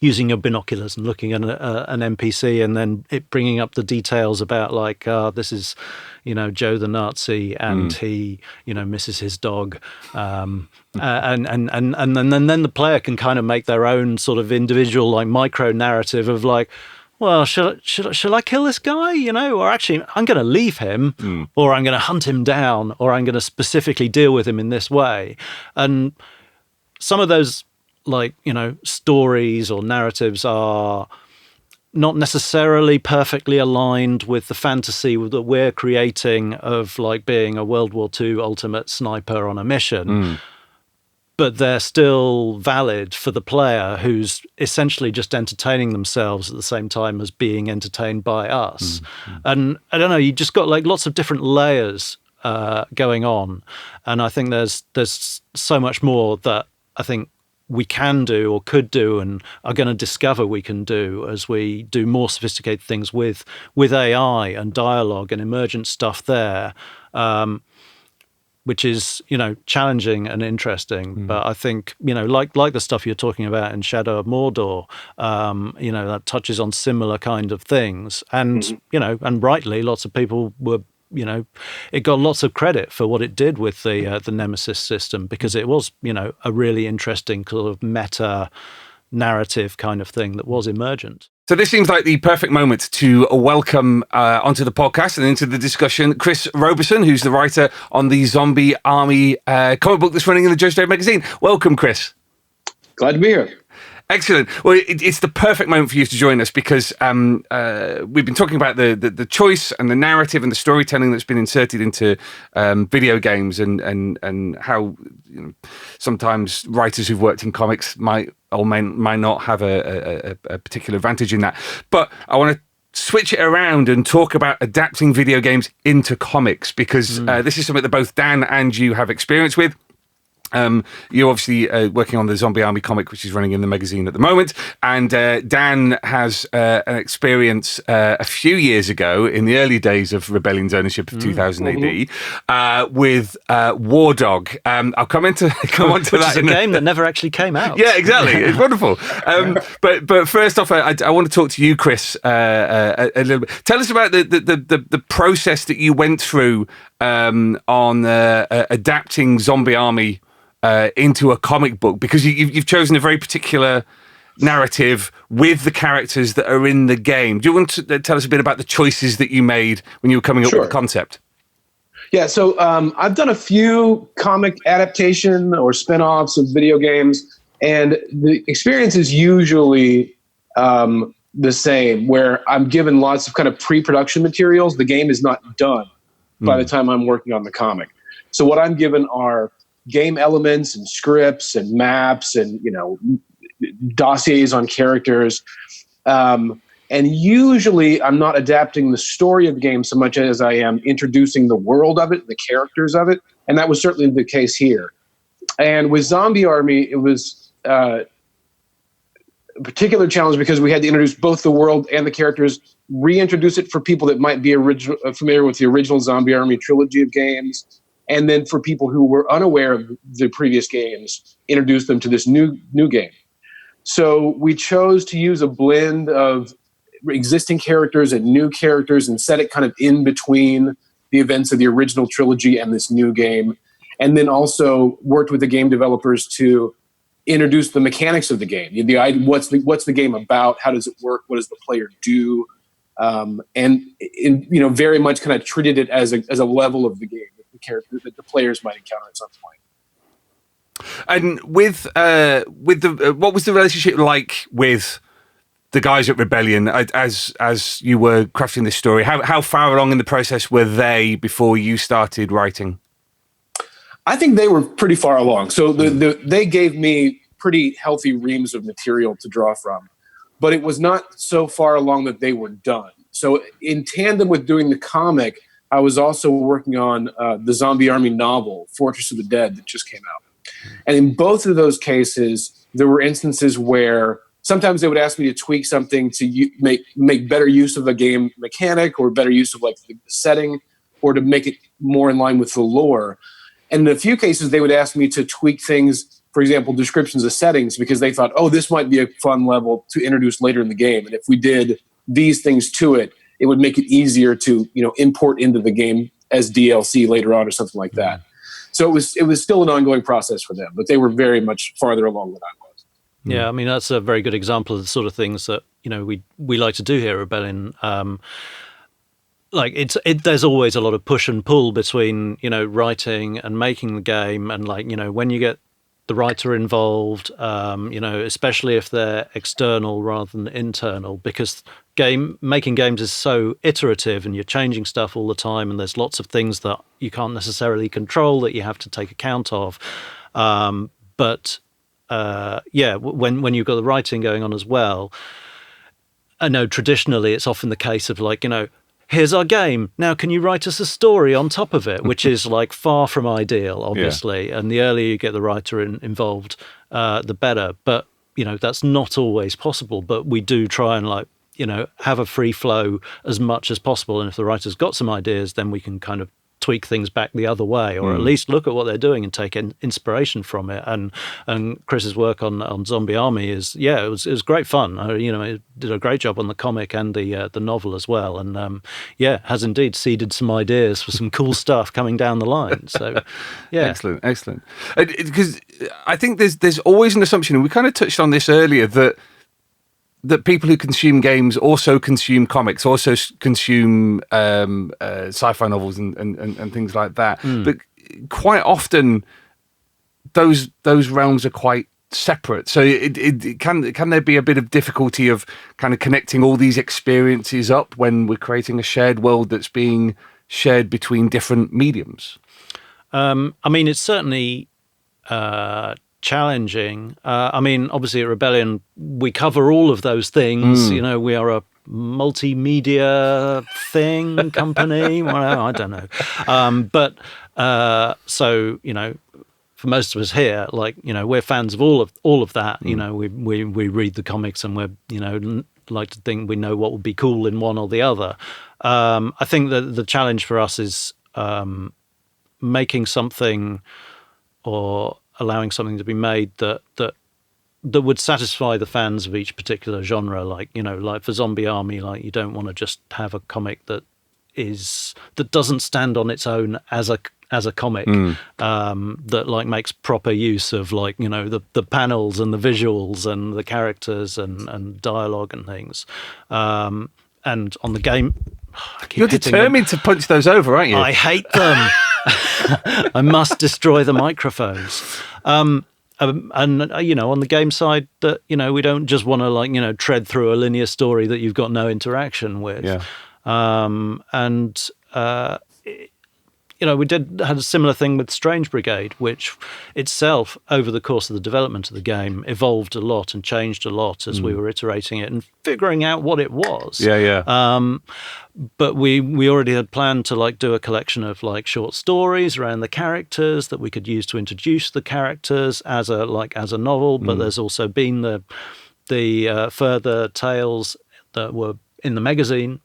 using your binoculars and looking at an NPC and then it bringing up the details about like, this is, Joe the Nazi and he, misses his dog. And then the player can kind of make their own sort of individual, like micro narrative of like, well, should I kill this guy? Or actually, I'm going to leave him, or I'm going to hunt him down, or I'm going to specifically deal with him in this way. And some of those, like, stories or narratives are not necessarily perfectly aligned with the fantasy that we're creating of like being a World War II ultimate sniper on a mission. But they're still valid for the player who's essentially just entertaining themselves at the same time as being entertained by us. And I don't know, you just got like lots of different layers going on. And I think there's so much more that I think we can do or could do and are going to discover we can do as we do more sophisticated things with AI and dialogue and emergent stuff there. Which is, challenging and interesting. But I think, like the stuff you're talking about in Shadow of Mordor, that touches on similar kind of things. And, and rightly, lots of people were, it got lots of credit for what it did with the Nemesis system, because it was, a really interesting sort of meta narrative kind of thing that was emergent. So this seems like the perfect moment to welcome onto the podcast and into the discussion Chris Roberson, who's the writer on the Zombie Army comic book that's running in the Joe's Dredd magazine. Welcome, Chris. Glad to be here. Excellent. Well, it's the perfect moment for you to join us because we've been talking about the choice and the narrative and the storytelling that's been inserted into video games and how sometimes writers who've worked in comics might not have a particular advantage in that. But I want to switch it around and talk about adapting video games into comics because this is something that both Dan and you have experience with. You're obviously working on the Zombie Army comic, which is running in the magazine at the moment. And Dan has an experience a few years ago in the early days of Rebellion's ownership of 2000 AD with Wardog. I'll come on to Which that. Is a game that never actually came out. Yeah, exactly. It's wonderful. But first off, I want to talk to you, Chris, a little bit. Tell us about the process that you went through on adapting Zombie Army into a comic book, because you've chosen a very particular narrative with the characters that are in the game. Do you want to tell us a bit about the choices that you made when you were coming up with the concept? Yeah, so I've done a few comic adaptation or spin-offs of video games, and the experience is usually the same, where I'm given lots of kind of pre-production materials. The game is not done by the time I'm working on the comic. So what I'm given are game elements and scripts and maps and, dossiers on characters. And usually I'm not adapting the story of the game so much as I am introducing the world of it, the characters of it. And that was certainly the case here. And with Zombie Army, it was a particular challenge because we had to introduce both the world and the characters, reintroduce it for people that might be familiar with the original Zombie Army trilogy of games. And then for people who were unaware of the previous games, introduce them to this new game. So we chose to use a blend of existing characters and new characters and set it kind of in between the events of the original trilogy and this new game. And then also worked with the game developers to introduce the mechanics of the game. What's the game about? How does it work? What does the player do? And very much kind of treated it as a level of the game. The that the players might encounter at some point. And with the what was the relationship like with the guys at Rebellion as you were crafting this story? How far along in the process were they before you started writing? I think they were pretty far along. So they gave me pretty healthy reams of material to draw from, but it was not so far along that they were done. So in tandem with doing the comic, I was also working on the Zombie Army novel, Fortress of the Dead, that just came out. And in both of those cases, there were instances where sometimes they would ask me to tweak something to make better use of a game mechanic or better use of like the setting, or to make it more in line with the lore. And in a few cases, they would ask me to tweak things, for example, descriptions of settings, because they thought, oh, this might be a fun level to introduce later in the game. And if we did these things to it, it would make it easier to, import into the game as DLC later on or something like that. So it was still an ongoing process for them, but they were very much farther along than I was. Yeah, I mean, that's a very good example of the sort of things that, we like to do here at Rebellion. There's always a lot of push and pull between, writing and making the game. And when you get the writer involved, especially if they're external rather than internal, because making games is so iterative and you're changing stuff all the time, and there's lots of things that you can't necessarily control that you have to take account of. When you've got the writing going on as well, I know traditionally it's often the case of here's our game. Now, can you write us a story on top of it? Which is far from ideal, obviously. Yeah. And the earlier you get the writer involved, the better. But, that's not always possible. But we do try and have a free flow as much as possible. And if the writer's got some ideas, then we can kind of tweak things back the other way, or at least look at what they're doing and take inspiration from it. And Chris's work on Zombie Army it was great fun. He did a great job on the comic and the novel as well. And has indeed seeded some ideas for some cool stuff coming down the line. So yeah, excellent. Because I think there's always an assumption, and we kind of touched on this earlier, that people who consume games also consume comics, also consume sci-fi novels and things like that. But quite often, those realms are quite separate. So can there be a bit of difficulty of kind of connecting all these experiences up when we're creating a shared world that's being shared between different mediums? It's certainly challenging. Obviously at Rebellion, we cover all of those things. We are a multimedia company. Well, I don't know. So, for most of us here, we're fans of all of that. We read the comics and we're, like to think we know what would be cool in one or the other. I think that the challenge for us is making something or allowing something to be made that would satisfy the fans of each particular genre. Like for Zombie Army, you don't want to just have a comic that doesn't stand on its own as a comic, that makes proper use of the panels and the visuals and the characters and dialogue and things. And on the game, you're determined to punch those over, aren't you? I hate them. I must destroy the microphones. On the game side, that we don't just want to tread through a linear story that you've got no interaction with. Yeah. We had a similar thing with Strange Brigade, which itself, over the course of the development of the game, evolved a lot and changed a lot as we were iterating it and figuring out what it was. Yeah. But we already had planned to do a collection of short stories around the characters that we could use to introduce the characters as a novel. But there's also been the further tales that were in the magazine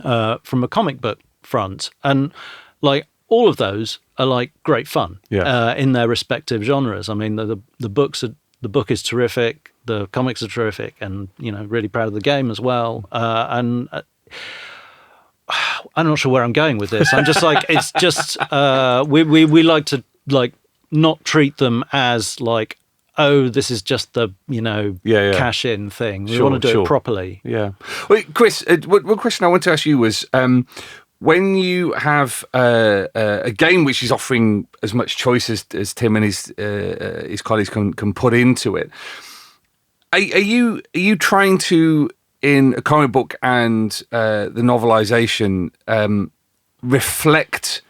from a comic book front, and all of those are great fun in their respective genres. The book is terrific, the comics are terrific, and really proud of the game as well. And I'm not sure where I'm going with this. I'm just it's just we like to not treat them as oh, this is just the cash in thing. We want to do it properly. Yeah. Well, Chris, one question I want to ask you was, when you have a game which is offering as much choice as Tim and his colleagues can put into it, are you trying to, in a comic book and the novelization, reflect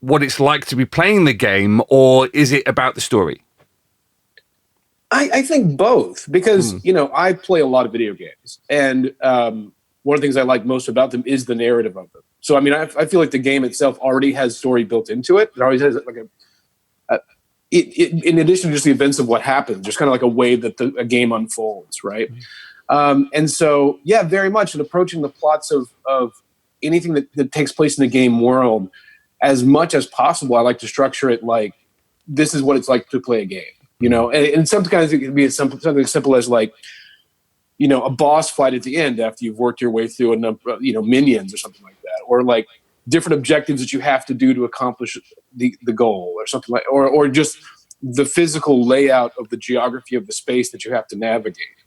what it's like to be playing the game, or is it about the story? I think both, because I play a lot of video games, and one of the things I like most about them is the narrative of them. So, I mean, I feel like the game itself already has story built into it. It always has like in addition to just the events of what happens, just kind of like a way that a game unfolds, right? And so, yeah, very much in approaching the plots of anything that takes place in the game world, as much as possible, I like to structure it like, this is what it's like to play a game, and sometimes it can be something as simple as like, a boss fight at the end after you've worked your way through a number, minions or something like that, or like different objectives that you have to do to accomplish the goal or something like, or just the physical layout of the geography of the space that you have to navigate.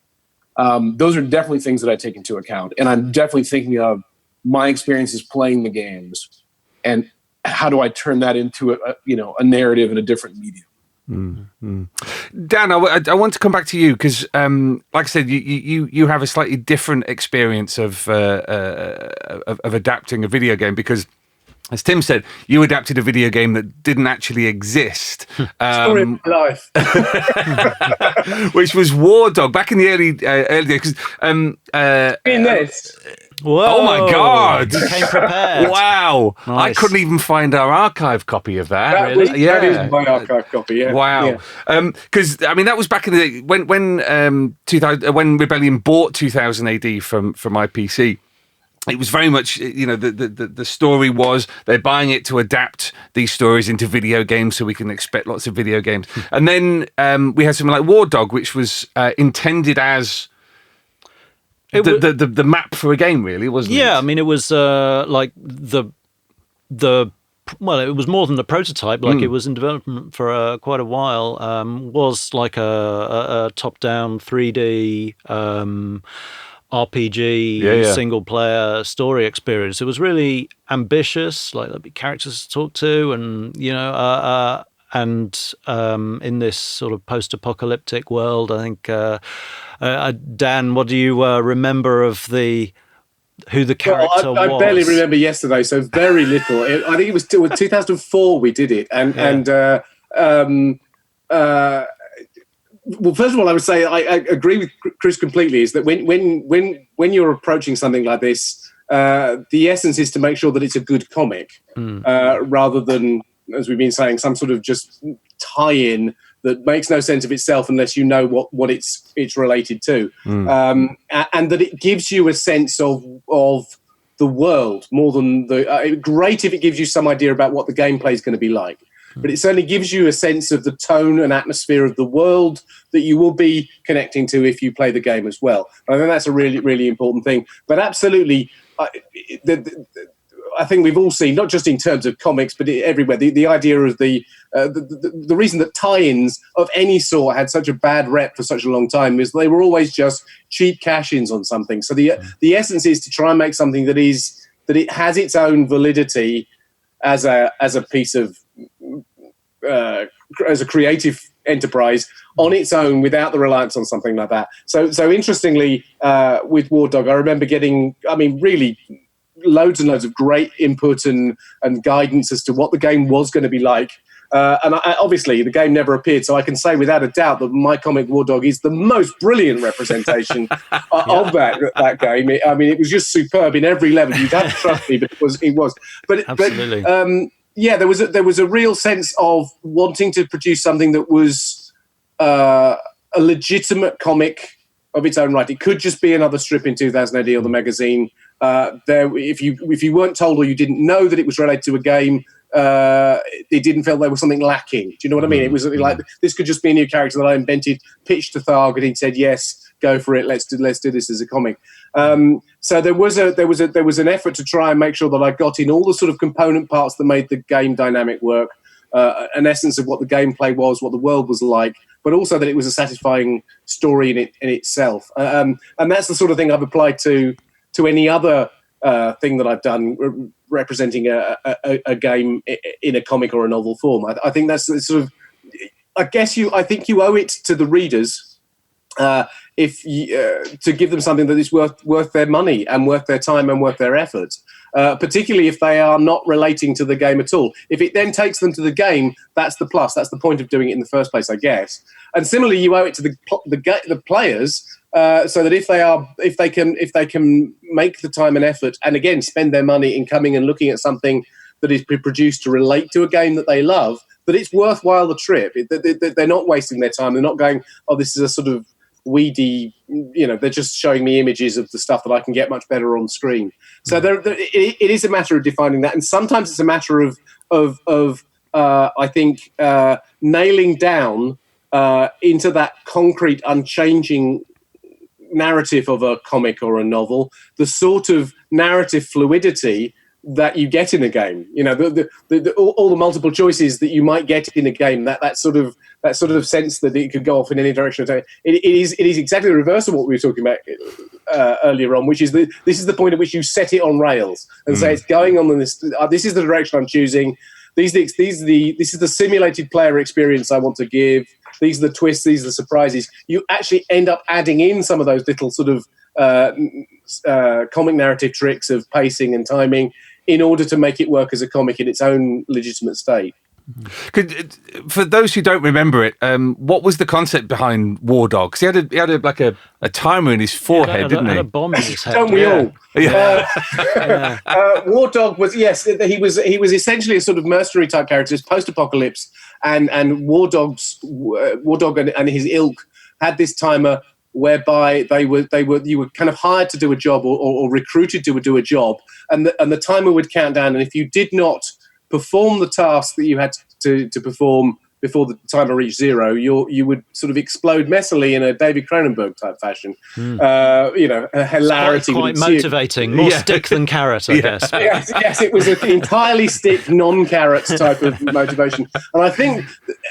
Those are definitely things that I take into account, and I'm definitely thinking of my experiences playing the games and how do I turn that into a narrative in a different medium. Mm-hmm. Dan, I want to come back to you because, like I said, you have a slightly different experience of adapting a video game because, as Tim said, you adapted a video game that didn't actually exist. Story of my life. Which was Wardog back in the early days. In this. Whoa. Oh my God! You came prepared. Wow! Nice. I couldn't even find our archive copy of that. That is my archive copy. Yeah. Wow. Because I mean, that was back in the day when Rebellion bought 2000 AD from IPC. It was very much, the story was they're buying it to adapt these stories into video games, so we can expect lots of video games. And then we had something like Wardog, which was intended as the map for a game, really, wasn't it? Yeah, I mean, it was like it was more than the prototype. Like it was in development for quite a while. Was like a top-down 3D RPG single player story experience. It was really ambitious, like there'd be characters to talk to, and in this sort of post-apocalyptic world, I think Dan, what do you remember of who the character was? I barely remember yesterday, so very little. I think it was 2004 we did it, well, first of all, I would say I agree with Chris completely. Is that when you're approaching something like this, the essence is to make sure that it's a good comic, rather than, as we've been saying, some sort of just tie-in that makes no sense of itself unless you know what it's related to, and that it gives you a sense of the world more than great if it gives you some idea about what the gameplay is going to be like. But it certainly gives you a sense of the tone and atmosphere of the world that you will be connecting to if you play the game as well. And I think that's a really, really important thing. But absolutely, I think we've all seen, not just in terms of comics, but everywhere, the idea of the reason that tie-ins of any sort had such a bad rep for such a long time is they were always just cheap cash-ins on something. So the essence is to try and make something that it has its own validity as a piece of as a creative enterprise on its own without the reliance on something like that. So interestingly, with Wardog, I remember getting, really loads and loads of great input and guidance as to what the game was going to be like. And obviously, the game never appeared, so I can say without a doubt that my comic Wardog is the most brilliant representation of that game. It was just superb in every level. You'd have to trust me, but it was. But absolutely. There was a real sense of wanting to produce something that was a legitimate comic of its own right. It could just be another strip in 2000 AD or the magazine. If you weren't told or you didn't know that it was related to a game, it didn't feel there was something lacking. Do you know what I mean? It was like, this could just be a new character that I invented, pitched to Tharg, and he said, yes, go for it. Let's do this as a comic. So there was an effort to try and make sure that I got in all the sort of component parts that made the game dynamic work, an essence of what the gameplay was, what the world was like, but also that it was a satisfying story in itself. And that's the sort of thing I've applied to any other thing that I've done representing a game in a comic or a novel form. I think that's sort of, I think you owe it to the readers to give them something that is worth their money and worth their time and worth their effort. Particularly if they are not relating to the game at all. If it then takes them to the game, that's the plus. That's the point of doing it in the first place, I guess. And similarly, you owe it to the players, so that if they can make the time and effort, and again spend their money in coming and looking at something that is produced to relate to a game that they love, that it's worthwhile the trip. They're not wasting their time. They're not going, oh, this is a sort of weedy, they're just showing me images of the stuff that I can get much better on screen. So it is a matter of defining that, and sometimes it's a matter of I think nailing down into that concrete, unchanging narrative of a comic or a novel the sort of narrative fluidity that you get in a game. All the multiple choices that you might get in a game, that sort of sense that it could go off in any direction. It is exactly the reverse of what we were talking about earlier on, which is this is the point at which you set it on rails and say it's going on this. This is the direction I'm choosing. This is the simulated player experience I want to give. These are the twists. These are the surprises. You actually end up adding in some of those little sort of comic narrative tricks of pacing and timing in order to make it work as a comic in its own legitimate state. For those who don't remember it, what was the concept behind Wardog? 'Cause he had a timer in his forehead, didn't he? A bomb in his head. Don't we all? Yeah. Wardog was, yes, he was essentially a sort of mercenary type character. It's post-apocalypse, and Wardog and his ilk had this timer whereby you were kind of hired to do a job or recruited to do a job, and the timer would count down, and if you did not perform the task that you had to perform before the timer reached zero, you would sort of explode messily in a David Cronenberg type fashion. A hilarity. Quite motivating, more stick than carrot, I guess. Yes, it was an entirely stick, non-carrot type of motivation. And I think,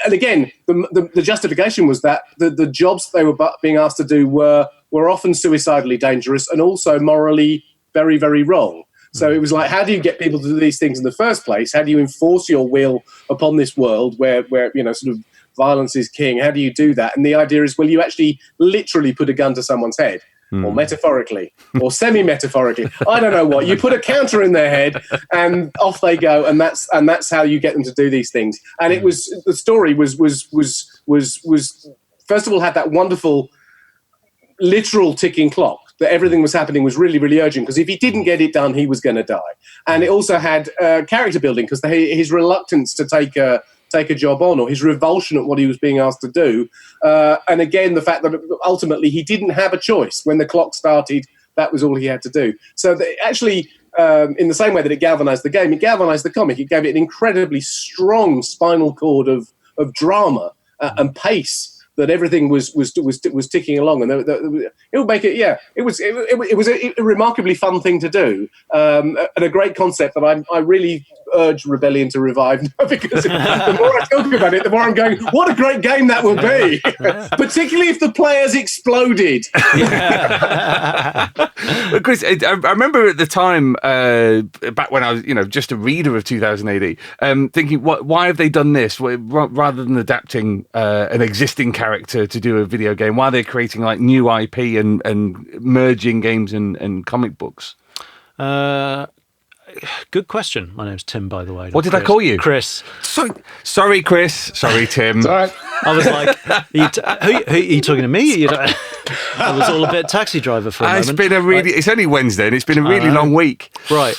and again, the justification was that the jobs they were being asked to do were often suicidally dangerous and also morally very, very wrong. So it was like, how do you get people to do these things in the first place? How do you enforce your will upon this world where sort of violence is king? How do you do that? And the idea is, well, you actually literally put a gun to someone's head, or metaphorically, or semi-metaphorically. I don't know what. You put a counter in their head, and off they go, and that's how you get them to do these things. And it was, the story was first of all had that wonderful literal ticking clock, that everything was happening was really, really urgent, because if he didn't get it done, he was going to die. And it also had character building, because his reluctance to take a job on, or his revulsion at what he was being asked to do. And again, the fact that ultimately he didn't have a choice. When the clock started, that was all he had to do. So actually, in the same way that it galvanized the game, it galvanized the comic. It gave it an incredibly strong spinal cord of drama and pace, that everything was ticking along, and it would make it. Yeah, it was a remarkably fun thing to do, and a great concept that I really urge Rebellion to revive now, because the more I talk about it, the more I'm going, what a great game that would be, particularly if the players exploded. Chris, I remember at the time, back when I was, just a reader of 2000 AD, thinking, why have they done this rather than adapting an existing character to do a video game? Why are they creating like new IP and merging games and comic books? Good question. My name's Tim, by the way. What did I call you? Chris. Sorry, Chris. Sorry, Tim. It's all right. I was like, who are you talking to me? I was all a bit taxi driver for a moment. It's only Wednesday, and it's been a really long week. Right.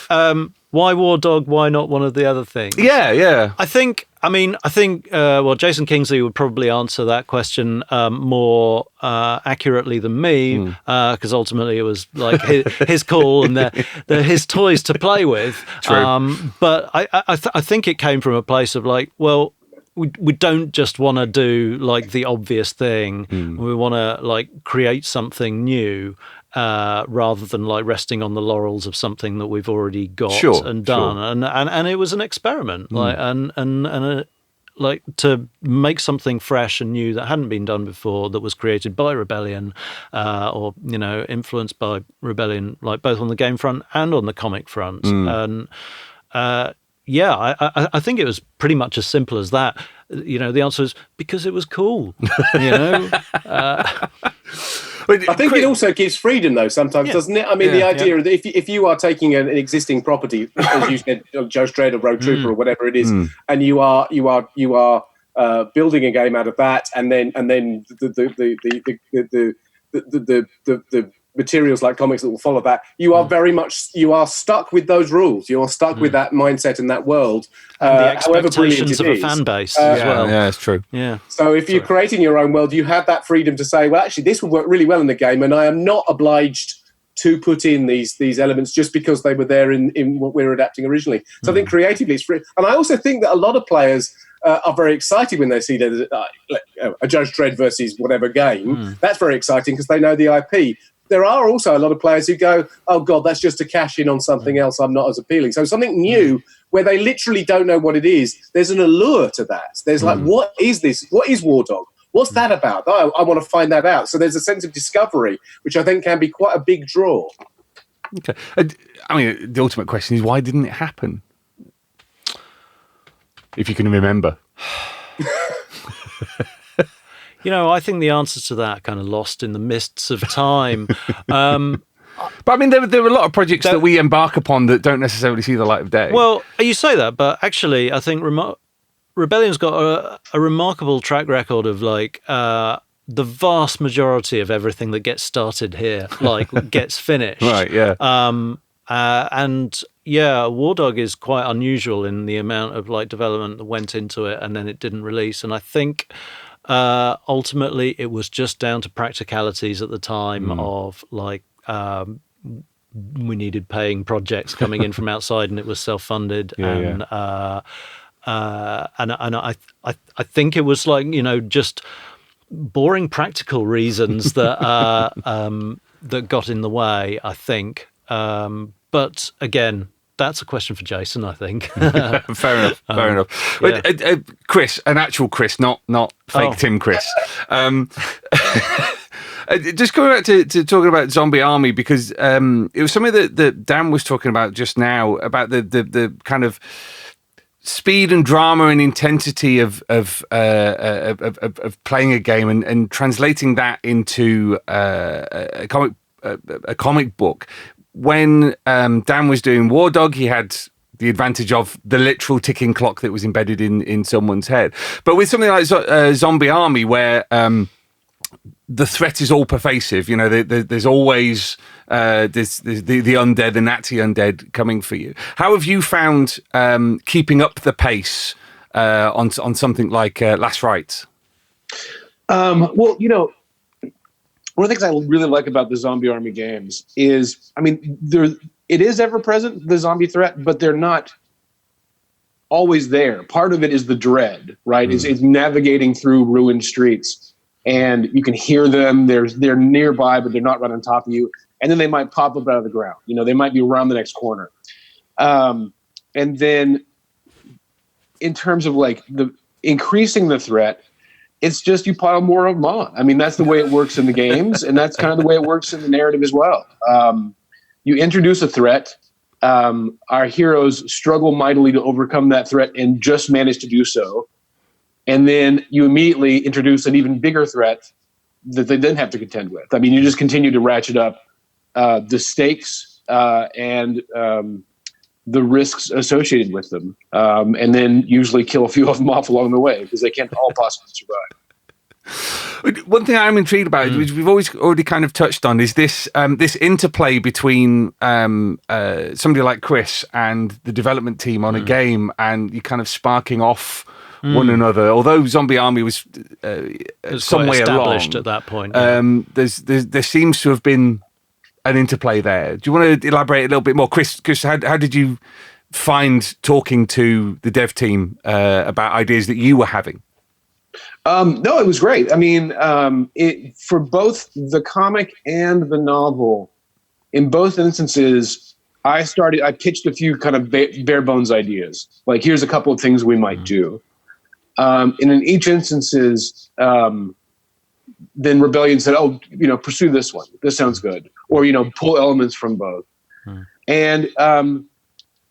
Why Wardog? Why not one of the other things? Yeah. I think, Jason Kingsley would probably answer that question more accurately than me, because ultimately it was like his call and they're his toys to play with. True. But I think it came from a place of like, well, we don't just want to do like the obvious thing. We want to like create something new. Rather than like resting on the laurels of something that we've already got and done, and it was an experiment, like to make something fresh and new that hadn't been done before, that was created by Rebellion, or influenced by Rebellion, like both on the game front and on the comic front. And I think it was pretty much as simple as that. The answer is because it was cool. I think it also gives freedom, though, sometimes, doesn't it? I mean, the idea that if you are taking an existing property, as you said, Judge Dredd or Road Trooper or whatever it is, and you are building a game out of that, and then the materials like comics that will follow that, you are stuck with those rules. You are stuck with that mindset and that world. And the expectations of a fan base as well. Yeah, it's true. Yeah. So if you're creating your own world, you have that freedom to say, well, actually, this would work really well in the game, and I am not obliged to put in these elements just because they were there in what we were adapting originally. So I think creatively it's free. And I also think that a lot of players are very excited when they see a Judge Dredd versus whatever game. That's very exciting because they know the IP. There are also a lot of players who go, oh, God, that's just to cash in on something else. I'm not as appealing. So something new where they literally don't know what it is, there's an allure to that. There's like, what is this? What is Wardog? What's that about? I want to find that out. So there's a sense of discovery, which I think can be quite a big draw. Okay. I mean, the ultimate question is, why didn't it happen? If you can remember. I think the answer to that kind of lost in the mists of time. But I mean, there are a lot of projects that we embark upon that don't necessarily see the light of day. Well, you say that, but actually, I think Rebellion's got a remarkable track record of the vast majority of everything that gets started here, gets finished. Right, yeah. Wardog is quite unusual in the amount of development that went into it, and then it didn't release. And I think ultimately it was just down to practicalities at the time of we needed paying projects coming in from outside, and it was self-funded. I think it was just boring practical reasons that that got in the way, I think. But again, that's a question for Jason, I think. Fair enough. But, Chris, an actual Chris, not fake Tim Chris. Just going back to talking about Zombie Army, because it was something that Dan was talking about just now, about the kind of speed and drama and intensity of playing a game and translating that into a comic book. When Dan was doing Wardog, he had the advantage of the literal ticking clock that was embedded in someone's head. But with something like Zombie Army, where the threat is all pervasive, there's always the undead, the Nazi undead coming for you. How have you found keeping up the pace on something like Last Rites? One of the things I really like about the Zombie Army games is, it is ever present, the zombie threat, but they're not always there. Part of it is the dread, right? It's navigating through ruined streets, and you can hear them. They're nearby, but they're not right on top of you. And then they might pop up out of the ground. They might be around the next corner. And then in terms of the increasing the threat, it's just you pile more of them on. That's the way it works in the games, and that's kind of the way it works in the narrative as well. You introduce a threat. Our heroes struggle mightily to overcome that threat and just manage to do so. And then you immediately introduce an even bigger threat that they then have to contend with. You just continue to ratchet up the stakes and the risks associated with them, and then usually kill a few of them off along the way because they can't all possibly survive. One thing I'm intrigued about, which we've already kind of touched on, is this interplay between somebody like Chris and the development team on a game, and you kind of sparking off one another. Although Zombie Army was some way established along at that point, there seems to have been an interplay there. Do you want to elaborate a little bit more, Chris? How did you find talking to the dev team about ideas that you were having? No, it was great. For both the comic and the novel, in both instances, I pitched a few kind of bare bones ideas. Here's a couple of things we might do. In each instances, then Rebellion said, "Oh, pursue this one. This sounds good," or pull elements from both. And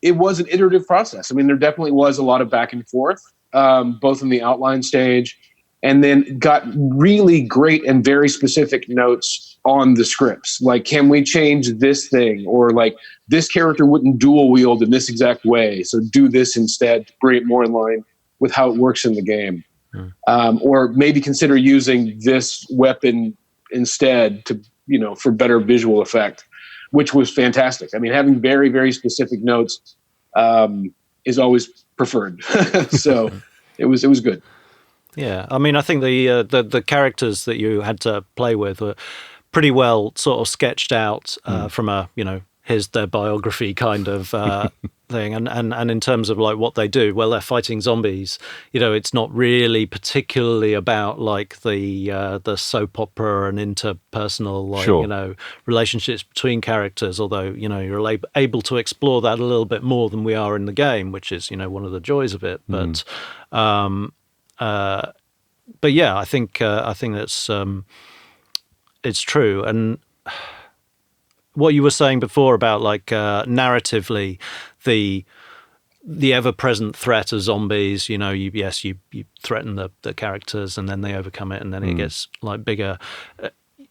it was an iterative process. I mean, there definitely was a lot of back and forth, both in the outline stage, and then got really great and very specific notes on the scripts. Like, can we change this thing? Or like, this character wouldn't dual wield in this exact way, so do this instead to bring it more in line with how it works in the game. Or maybe consider using this weapon instead to, for better visual effect, which was fantastic. I mean, having very, very specific notes is always preferred. So it was good. Yeah, I mean, I think the characters that you had to play with were pretty well sort of sketched out from a here's their biography kind of thing, and in terms of like what they do, well, they're fighting zombies. It's not really particularly about like the soap opera and interpersonal relationships between characters. Although you're able to explore that a little bit more than we are in the game, which is one of the joys of it. But yeah, I think that's it's true. And what you were saying before about like narratively, the ever-present threat of zombies. You threaten the characters, and then they overcome it, and then it gets like bigger.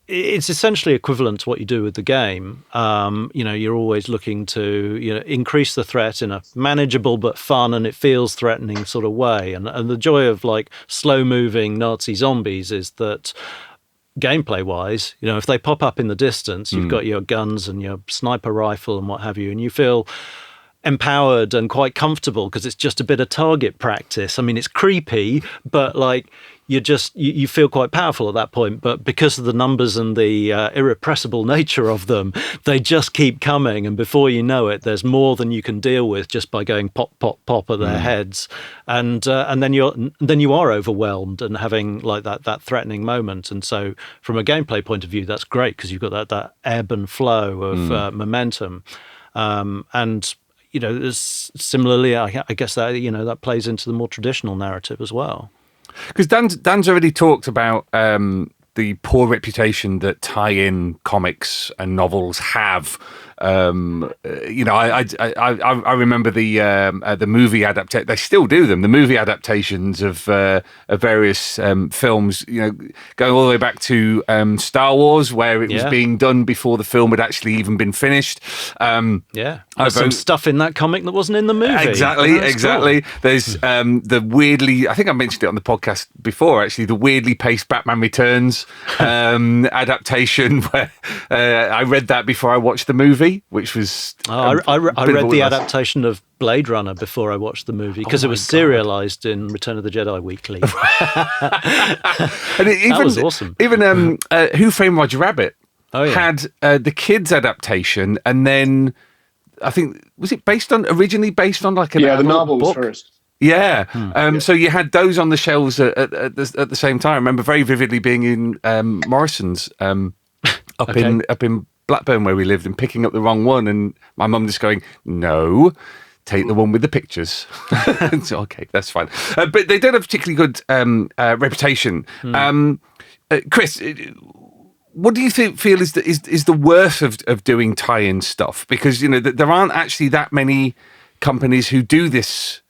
It's essentially equivalent to what you do with the game. You're always looking to increase the threat in a manageable but fun and it feels threatening sort of way. And the joy of like slow-moving Nazi zombies is that, gameplay-wise, if they pop up in the distance, you've got your guns and your sniper rifle and what have you, and you feel empowered and quite comfortable because it's just a bit of target practice. I mean, it's creepy, but like you feel quite powerful at that point. But because of the numbers and the irrepressible nature of them, they just keep coming, and before you know it, there's more than you can deal with just by going pop, pop, pop at their heads, and then you are overwhelmed and having like that threatening moment. And so, from a gameplay point of view, that's great because you've got that ebb and flow of momentum, and similarly, I guess that that plays into the more traditional narrative as well. Because Dan's already talked about the poor reputation that tie-in comics and novels have. I remember the movie adaptation. They still do them. The movie adaptations of various films. Going all the way back to Star Wars, where it was being done before the film had actually even been finished. There's some stuff in that comic that wasn't in the movie. Exactly. Cool. There's the weirdly, I think I mentioned it on the podcast before, actually, the weirdly paced Batman Returns adaptation, where I read that before I watched the movie, which was... I read the adaptation of Blade Runner before I watched the movie, because it was serialized in Return of the Jedi Weekly. That was awesome. Even Who Framed Roger Rabbit had the kids adaptation, and then I think, was it originally based on like an the novel was book? first. Yeah. So you had those on the shelves at the same time. I remember very vividly being in Morrison's up in Blackburn, where we lived, and picking up the wrong one, and my mum just going, "No, take the one with the pictures." So, okay, that's fine. But they don't have particularly good reputation. Chris, what do you feel is the worth of doing tie-in stuff? Because there aren't actually that many companies who do this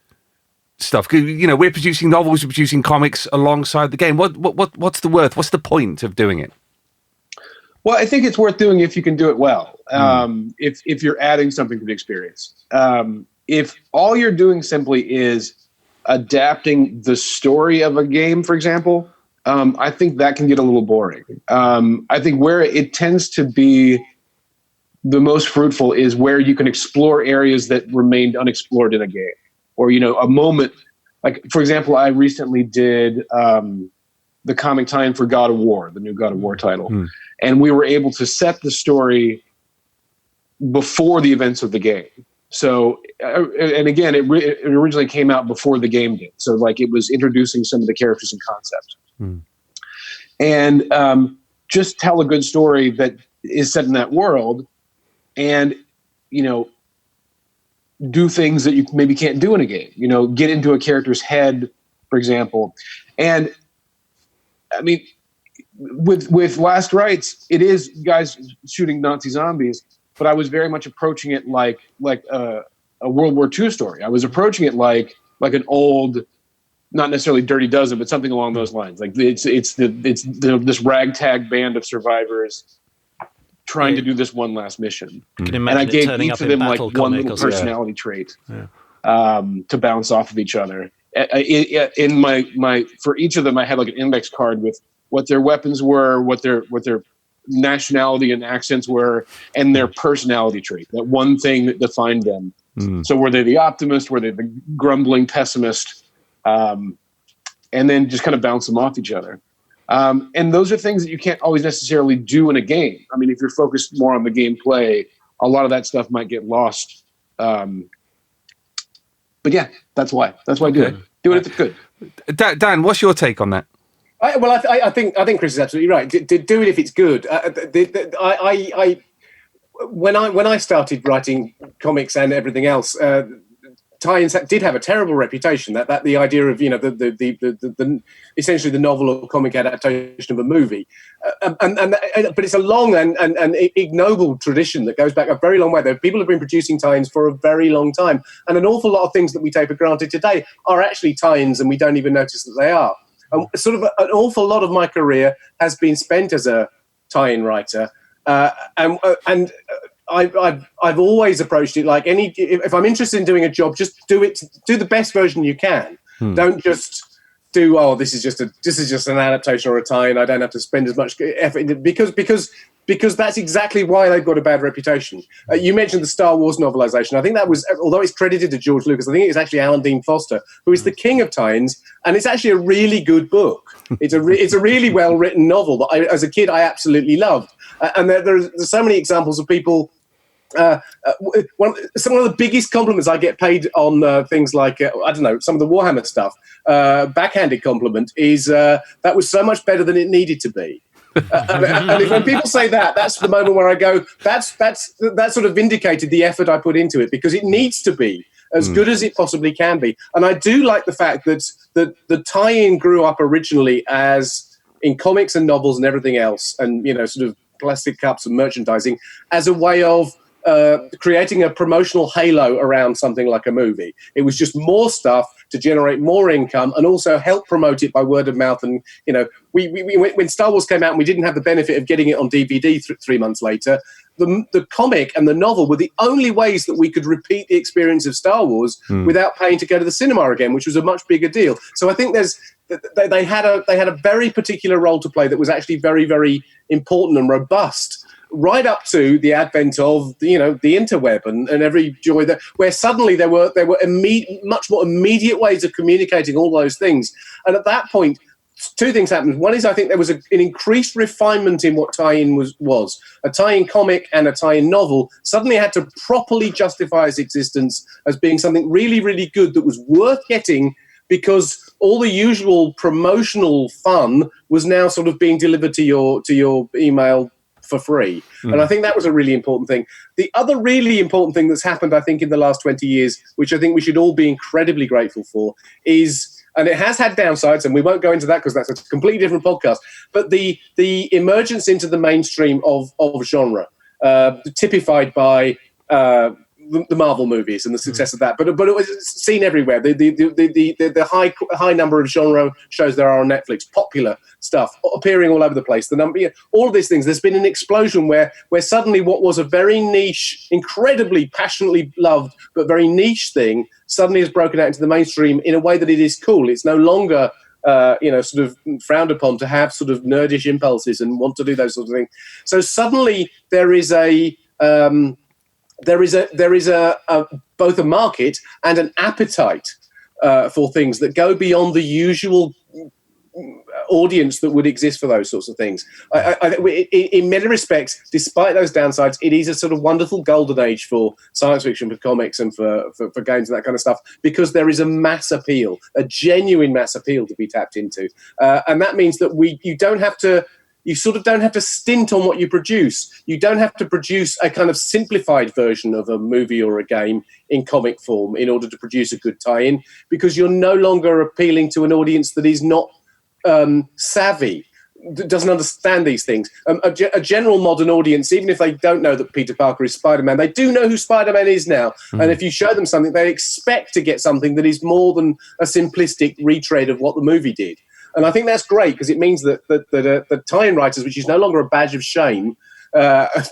stuff. We're producing novels, we're producing comics alongside the game. What's the worth? What's the point of doing it? Well, I think it's worth doing if you can do it well. If you're adding something to the experience. If all you're doing simply is adapting the story of a game, for example, I think that can get a little boring. I think where it tends to be the most fruitful is where you can explore areas that remained unexplored in a game, or a moment. Like, for example, I recently did the comic tie-in for God of War, the new God of War title. And we were able to set the story before the events of the game. So, and again, it originally came out before the game did. So, like, it was introducing some of the characters and concepts. And just tell a good story that is set in that world, and, do things that you maybe can't do in a game. Get into a character's head for example. And I mean, with Last Rites, it is guys shooting Nazi zombies, but I was very much approaching it like a World War II story. I was approaching it like an old, not necessarily Dirty Dozen, but something along those lines. Like it's this ragtag band of survivors trying to do this one last mission. And I gave each of them like one little personality trait to bounce off of each other. In my for each of them, I had like an index card with what their weapons were, what their nationality and accents were, and their personality trait. That one thing that defined them. So were they the optimist? Were they the grumbling pessimist? And then just kind of bounce them off each other. And those are things that you can't always necessarily do in a game. I mean, if you're focused more on the gameplay, a lot of that stuff might get lost. But yeah, that's why I do it. Do it if it's good. Dan, what's your take on that? I think Chris is absolutely right. Do it if it's good. When I started writing comics and everything else, tie-ins did have a terrible reputation. That the idea of the essentially the novel or comic adaptation of a movie, but it's a long and ignoble tradition that goes back a very long way. People have been producing tie-ins for a very long time, and an awful lot of things that we take for granted today are actually tie-ins, and we don't even notice that they are. Sort of an awful lot of my career has been spent as a tie-in writer, and I've always approached it like if I'm interested in doing a job, just do the best version you can. Don't just do this is just an adaptation or a tie-in. I don't have to spend as much effort in it because that's exactly why they've got a bad reputation. You mentioned the Star Wars novelization. I think that was, although it's credited to George Lucas, I think it's actually Alan Dean Foster, who is the king of tie-ins, and it's actually a really good book. It's a really well-written novel that as a kid I absolutely loved. And there's so many examples of people. One of the biggest compliments I get paid on things like some of the Warhammer stuff, backhanded compliment is that was so much better than it needed to be. And when people say that, that's the moment where I go, that sort of vindicated the effort I put into it, because it needs to be as good as it possibly can be. And I do like the fact that the tie-in grew up originally as in comics and novels and everything else, and sort of plastic cups and merchandising as a way of creating a promotional halo around something like a movie. It was just more stuff to generate more income and also help promote it by word of mouth. And, when Star Wars came out and we didn't have the benefit of getting it on DVD 3 months later, the comic and the novel were the only ways that we could repeat the experience of Star Wars without paying to go to the cinema again, which was a much bigger deal. So I think they had a very particular role to play that was actually very, very important and robust, right up to the advent of the interweb and every joy that, where suddenly there were much more immediate ways of communicating all those things. And at that point, two things happened. One is I think there was an increased refinement in what tie-in was. A tie-in comic and a tie-in novel suddenly had to properly justify its existence as being something really, really good that was worth getting, because all the usual promotional fun was now sort of being delivered to your email for free. And I think that was a really important thing. The other really important thing that's happened, I think, in the last 20 years, which I think we should all be incredibly grateful for, is, and it has had downsides, and we won't go into that because that's a completely different podcast, but the emergence into the mainstream of genre, typified by the Marvel movies and the success of that, but it was seen everywhere. The high number of genre shows there are on Netflix, popular stuff appearing all over the place. The number, all of these things. There's been an explosion where suddenly what was a very niche, incredibly passionately loved but very niche thing suddenly has broken out into the mainstream in a way that it is cool. It's no longer sort of frowned upon to have sort of nerdish impulses and want to do those sorts of things. So suddenly there is both a market and an appetite for things that go beyond the usual audience that would exist for those sorts of things. In many respects, despite those downsides, it is a sort of wonderful golden age for science fiction, for comics, and for games and that kind of stuff, because there is a mass appeal, a genuine mass appeal to be tapped into, and that means that you don't have to you sort of don't have to stint on what you produce. You don't have to produce a kind of simplified version of a movie or a game in comic form in order to produce a good tie-in, because you're no longer appealing to an audience that is not savvy, that doesn't understand these things. A general modern audience, even if they don't know that Peter Parker is Spider-Man, they do know who Spider-Man is now. And if you show them something, they expect to get something that is more than a simplistic retread of what the movie did. And I think that's great, because it means that the tie-in writers, which is no longer a badge of shame,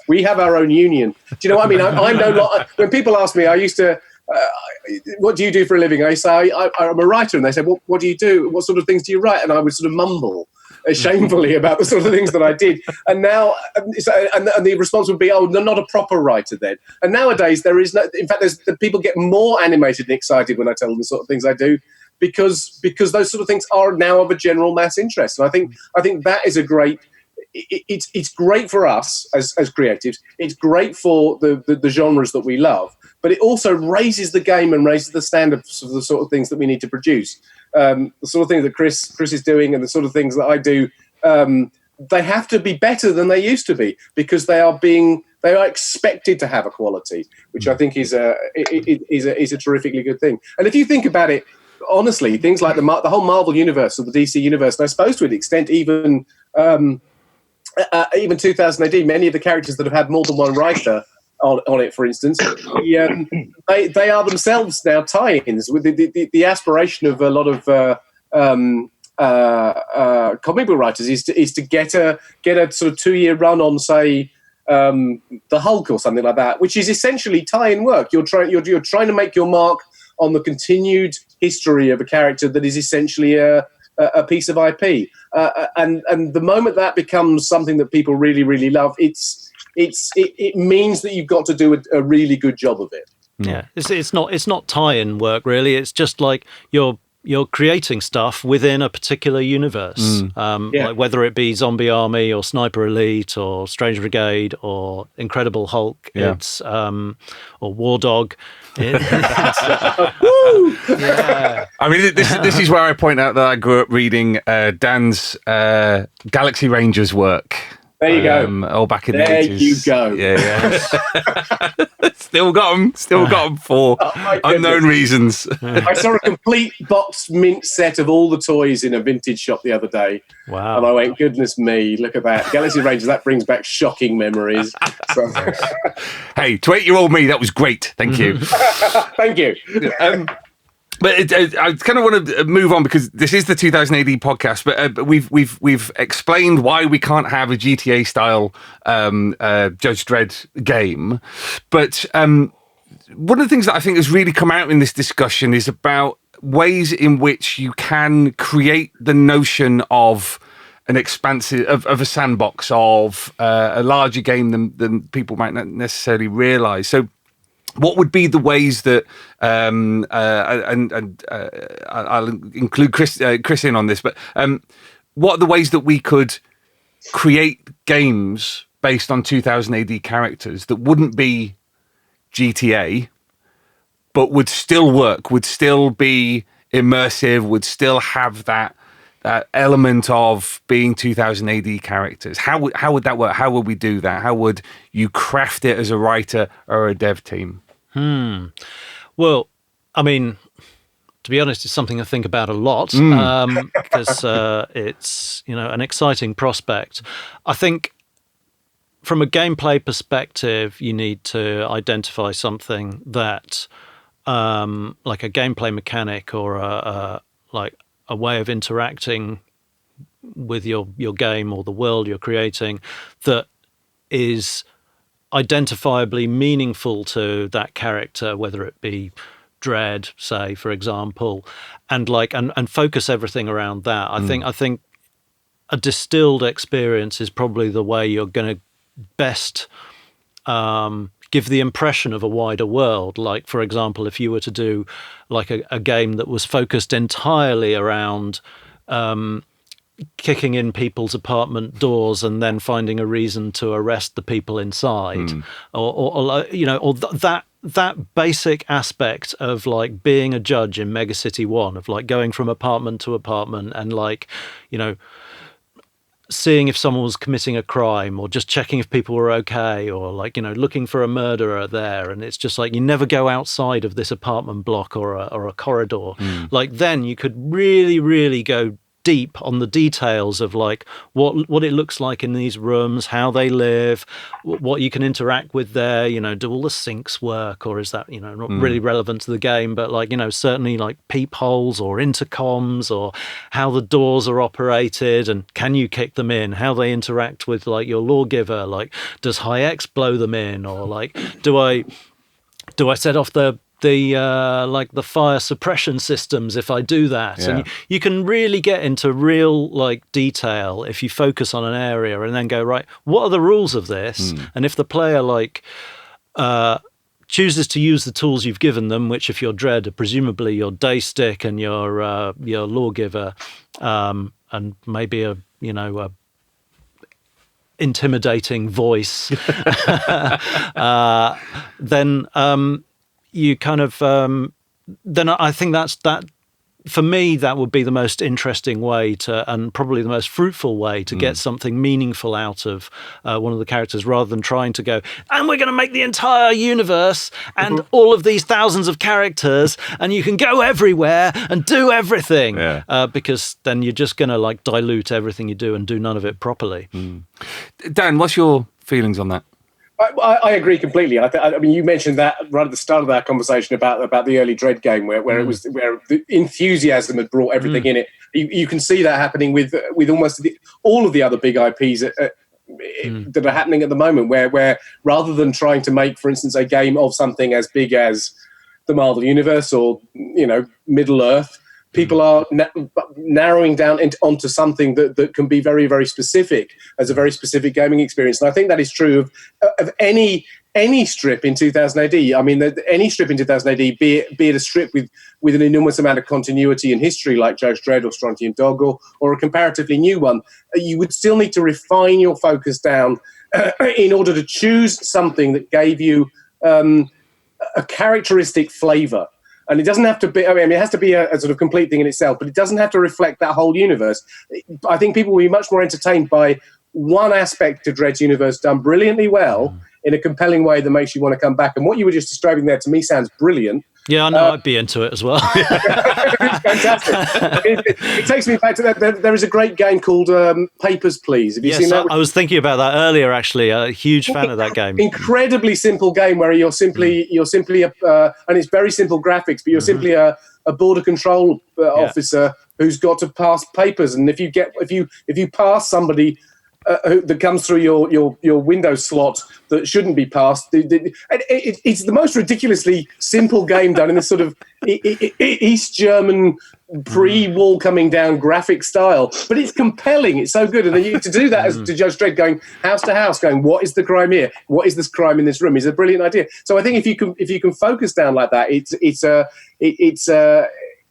we have our own union. Do you know what I mean? I'm no longer. When people ask me, I used to, what do you do for a living? I say, I'm a writer. And they say, what do you do? What sort of things do you write? And I would sort of mumble shamefully about the sort of things that I did. And now, and the response would be, oh, they're not a proper writer then. And nowadays, there is no, in fact, people get more animated and excited when I tell them the sort of things I do, because those sort of things are now of a general mass interest. And I think that is a great, it's great for us as creatives. It's great for the genres that we love, but it also raises the game and raises the standards of the sort of things that we need to produce. The sort of things that Chris is doing and the sort of things that I do, they have to be better than they used to be, because they are expected to have a quality, which I think is a terrifically good thing. And if you think about it, honestly, things like the whole Marvel universe or the DC universe, and I suppose to an extent even 2000 AD, many of the characters that have had more than one writer on it, for instance, they are themselves now tie-ins, with the aspiration of a lot of comic book writers is to get a sort of 2-year run on, say, the Hulk or something like that, which is essentially tie-in work. You're trying to make your mark on the continued history of a character that is essentially a piece of IP, and the moment that becomes something that people really, really love, it means that you've got to do a really good job of it. Yeah, it's not tie-in work really. It's just like you're creating stuff within a particular universe, like whether it be Zombie Army or Sniper Elite or Strange Brigade or Incredible Hulk, it's or Wardog. Yeah. I mean, this is where I point out that I grew up reading Dan's Galaxy Rangers work. There you go. All back in the 80s. There you go. Yeah. Still got them for unknown reasons. I saw a complete box mint set of all the toys in a vintage shop the other day. Wow. And I went, goodness me, look at that. Galaxy Rangers, that brings back shocking memories. So. Hey, to 8-year-old me, that was great. Thank you. Thank you. But I kind of want to move on, because this is the 2000 AD podcast. But we've explained why we can't have a GTA style Judge Dredd game. But one of the things that I think has really come out in this discussion is about ways in which you can create the notion of an expansive of a sandbox, of a larger game than people might not necessarily realize. So what would be the ways that, I'll include Chris in on this, but what are the ways that we could create games based on 2000 AD characters that wouldn't be GTA, but would still work, would still be immersive, would still have that element of being 2000 AD characters? How would that work? How would we do that? How would you craft it as a writer or a dev team? Well, I mean, to be honest, it's something I think about a lot, because it's, an exciting prospect. I think from a gameplay perspective, you need to identify something that, like a gameplay mechanic or a way of interacting with your game or the world you're creating that is identifiably meaningful to that character, whether it be Dredd, say, for example, and focus everything around that. I think a distilled experience is probably the way you're going to best give the impression of a wider world. Like, for example, if you were to do like a game that was focused entirely around kicking in people's apartment doors and then finding a reason to arrest the people inside, or that basic aspect of like being a judge in Megacity 1, of like going from apartment to apartment and seeing if someone was committing a crime, or just checking if people were okay, or like, looking for a murderer there. And it's just like, you never go outside of this apartment block or a corridor. Like, then you could really, really go deep on the details of like what it looks like in these rooms, how they live, what you can interact with there. Do all the sinks work, or is that not really relevant to the game, but like certainly like peepholes or intercoms, or how the doors are operated, and can you kick them in, how they interact with like your lawgiver, like does high X blow them in, or like do I set off the like the fire suppression systems if I do that. Yeah. And you can really get into real like detail if you focus on an area and then go, right, what are the rules of this? And if the player like chooses to use the tools you've given them, which if you're Dredd are presumably your day stick and your lawgiver, and maybe a intimidating voice, then you kind of then I think that for me, that would be the most interesting way to, and probably the most fruitful way to get something meaningful out of one of the characters, rather than trying to go, and we're going to make the entire universe and all of these thousands of characters, and you can go everywhere and do everything, because then you're just going to like dilute everything you do and do none of it properly. Dan, what's your feelings on that? I agree completely. I mean, you mentioned that right at the start of that conversation about the early Dredd game, where it was where the enthusiasm had brought everything in it. You can see that happening with almost all of the other big IPs that are happening at the moment, where rather than trying to make, for instance, a game of something as big as the Marvel Universe or Middle Earth, people are narrowing down onto something that can be very, very specific as a very specific gaming experience. And I think that is true of any strip in 2000 AD. I mean, any strip in 2000 AD, be it a strip with an enormous amount of continuity and history like Judge Dredd or Strontium Dog, or a comparatively new one, you would still need to refine your focus down in order to choose something that gave you a characteristic flavour. And it doesn't have to be, I mean, it has to be a sort of complete thing in itself, but it doesn't have to reflect that whole universe. I think people will be much more entertained by one aspect of Dredd's universe done brilliantly well in a compelling way that makes you want to come back. And what you were just describing there, to me, sounds brilliant. Yeah, I know, I'd be into it as well. It's fantastic. It takes me back to that. There is a great game called Papers, Please. Have you seen that? I was thinking about that earlier, actually. A huge fan of that game. Incredibly simple game where you're simply and it's very simple graphics, but you're simply a border control officer who's got to pass papers. And if you pass somebody that comes through your window slot that shouldn't be passed. It's the most ridiculously simple game done in this sort of East German pre-wall coming down graphic style, but it's compelling. It's so good, and then to do that as to Judge Dredd going house to house, going, what is the crime here? What is this crime in this room? Is a brilliant idea. So I think if you can focus down like that,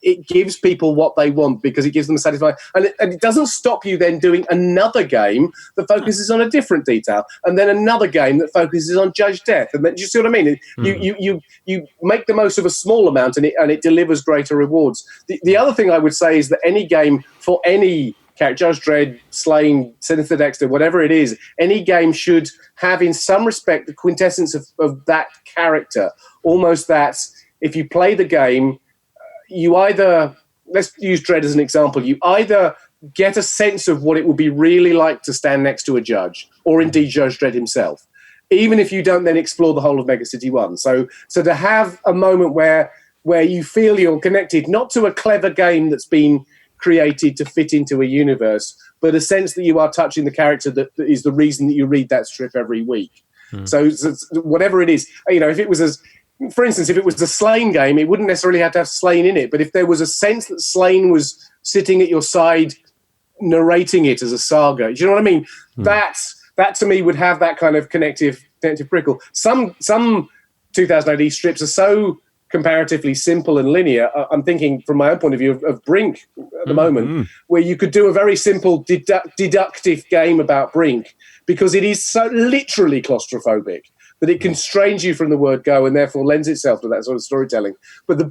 it gives people what they want because it gives them a satisfying, and it doesn't stop you then doing another game that focuses on a different detail, and then another game that focuses on Judge Death, and then, do you see what I mean? You make the most of a small amount, and it delivers greater rewards. The other thing I would say is that any game for any character, Judge Dredd, Slane, Sinister Dexter, whatever it is, any game should have in some respect the quintessence of that character. Almost that if you play the game, you either, let's use Dredd as an example, you either get a sense of what it would be really like to stand next to a judge, or indeed Judge Dredd himself, even if you don't then explore the whole of Mega City 1. So to have a moment where you feel you're connected, not to a clever game that's been created to fit into a universe, but a sense that you are touching the character that is the reason that you read that strip every week. So whatever it is, if it was for instance, if it was the Slane game, it wouldn't necessarily have to have Slane in it. But if there was a sense that Slane was sitting at your side, narrating it as a saga, do you know what I mean? That to me would have that kind of connective prickle. Some 2000 AD strips are so comparatively simple and linear. I'm thinking from my own point of view of Brink at the moment, where you could do a very simple deductive game about Brink because it is so literally claustrophobic that it constrains you from the word go and therefore lends itself to that sort of storytelling. But the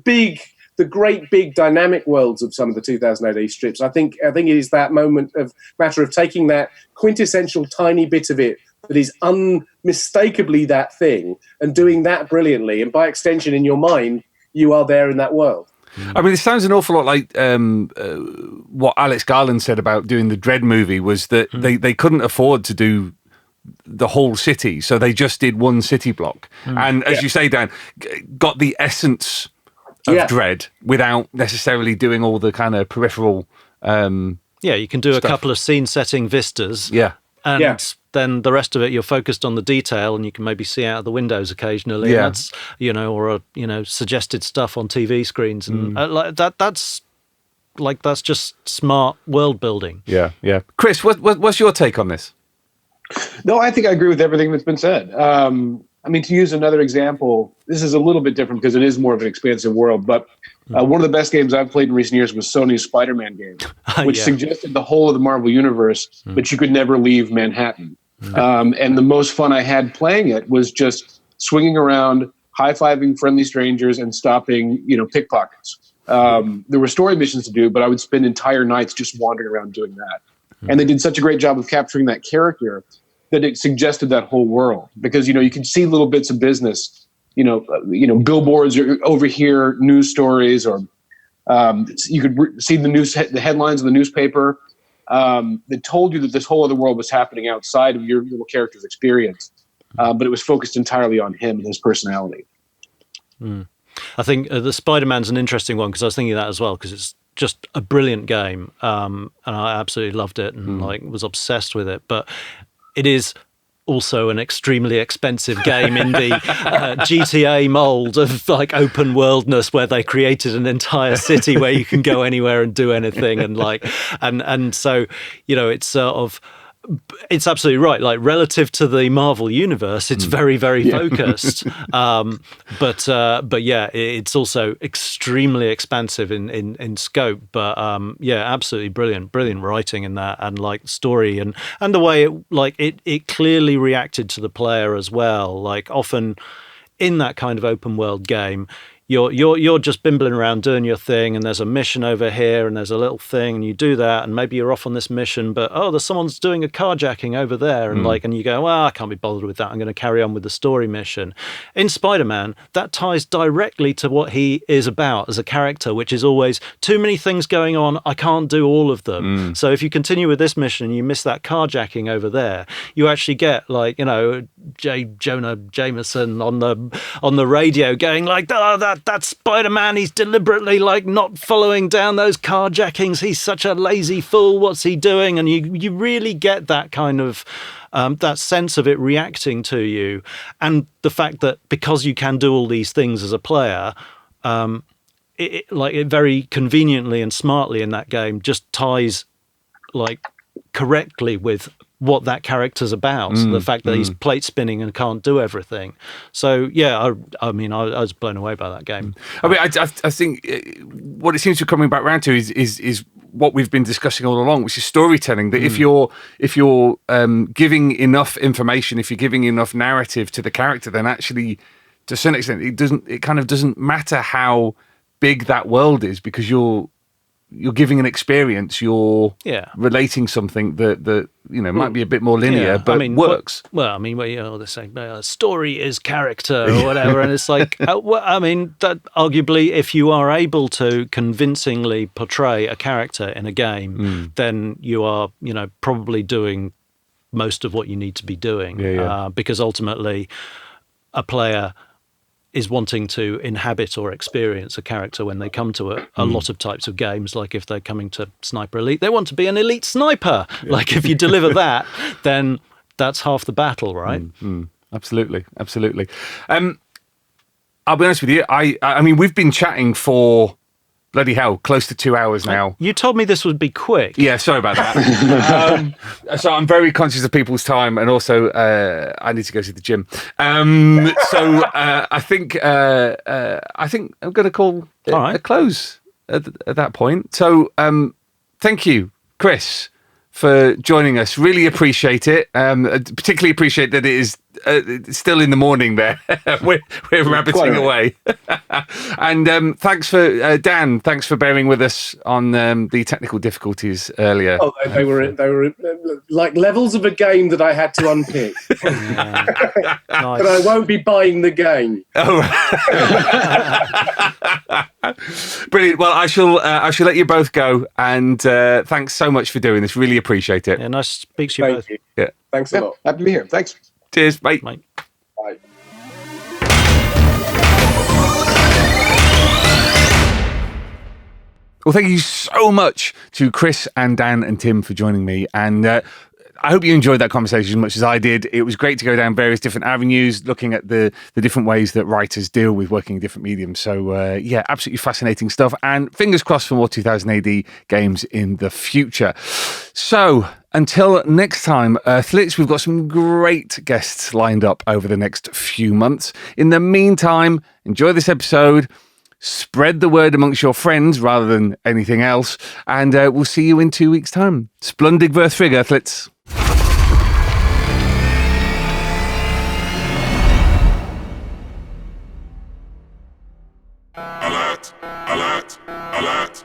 the great big dynamic worlds of some of the 2000 AD strips. I think it is that matter of taking that quintessential tiny bit of it that is unmistakably that thing and doing that brilliantly, and by extension in your mind you are there in that world. I mean, it sounds an awful lot like what Alex Garland said about doing the Dredd movie, was that they couldn't afford to do the whole city, so they just did one city block. And as you say, Dan, got the essence of Dredd without necessarily doing all the kind of peripheral you can do stuff. a couple of scene-setting vistas. And then the rest of it, you're focused on the detail, and you can maybe see out of the windows occasionally. Yeah. And that's, suggested stuff on TV screens, and that's just smart world building. Yeah. Chris, what's your take on this? No, I think I agree with everything that's been said. I mean, to use another example, this is a little bit different because it is more of an expansive world, but one of the best games I've played in recent years was Sony's Spider-Man game, which suggested the whole of the Marvel Universe, but you could never leave Manhattan. And the most fun I had playing it was just swinging around, high-fiving friendly strangers, and stopping, pickpockets. There were story missions to do, but I would spend entire nights just wandering around doing that. And they did such a great job of capturing that character that it suggested that whole world, because you can see little bits of business, billboards over here, news stories, or you could see the headlines in the newspaper that told you that this whole other world was happening outside of your little character's experience, but it was focused entirely on him and his personality. I think the Spider-Man's an interesting one, because I was thinking of that as well, because it's just a brilliant game, and I absolutely loved it and was obsessed with it. But it is also an extremely expensive game in the GTA mold of open worldness, where they created an entire city where you can go anywhere and do anything, and so it's sort of. It's absolutely right. Relative to the Marvel universe, it's very, very focused. But yeah, it's also extremely expansive in scope. But absolutely brilliant writing in that, and story and the way it clearly reacted to the player as well. Often in that kind of open world game, you're just bimbling around doing your thing, and there's a mission over here, and there's a little thing, and you do that, and maybe you're off on this mission, but there's someone's doing a carjacking over there, and and you go, well, I can't be bothered with that, I'm going to carry on with the story mission. In Spider-Man, that ties directly to what he is about as a character, which is always too many things going on, I can't do all of them. So if you continue with this mission and you miss that carjacking over there, you actually get Jonah Jameson on the radio going that Spider-Man, he's deliberately not following down those carjackings. He's such a lazy fool. What's he doing? And you really get that kind of that sense of it reacting to you, and the fact that because you can do all these things as a player, it very conveniently and smartly in that game just ties correctly with what that character's about, the fact that he's plate spinning and can't do everything. So yeah, I was blown away by that game. I mean, I think what it seems to be coming back around to is what we've been discussing all along, which is storytelling. That if you're giving enough information, if you're giving enough narrative to the character, then actually, to some extent, it kind of doesn't matter how big that world is, because you're giving an experience, you're relating something that might be a bit more linear, but works. They say story is character or whatever, and it's that arguably, if you are able to convincingly portray a character in a game, then you are, probably doing most of what you need to be doing, because ultimately, a player is wanting to inhabit or experience a character when they come to a lot of types of games. Like if they're coming to Sniper Elite, they want to be an elite sniper. If you deliver that, then that's half the battle, right? Absolutely. I'll be honest with you. I mean, we've been chatting for bloody hell, close to 2 hours now. You told me this would be quick. Yeah, sorry about that. So I'm very conscious of people's time, and also I need to go to the gym. So I think I'm going to call a close at that point. So thank you, Chris, for joining us. Really appreciate it. Particularly appreciate that it is still in the morning there. we're rabbiting away. And thanks for Dan. Thanks for bearing with us on the technical difficulties earlier. Oh, they were like levels of a game that I had to unpick. Nice. But I won't be buying the game. Oh, brilliant. Well, I shall let you both go. And thanks so much for doing this. Really appreciate it. Yeah, nice to speak to you both. You. Yeah. Thanks a lot. Happy to be here. Thanks. Cheers. Bye. Bye. Bye. Well, thank you so much to Chris and Dan and Tim for joining me. And I hope you enjoyed that conversation as much as I did. It was great to go down various different avenues, looking at the different ways that writers deal with working in different mediums. So, yeah, absolutely fascinating stuff. And fingers crossed for more 2000 AD games in the future. So, until next time, Earthlets, we've got some great guests lined up over the next few months. In the meantime, enjoy this episode. Spread the word amongst your friends rather than anything else. And we'll see you in 2 weeks' time. Splundig Verthfrig, Earthlets. Alert! Alert! Alert!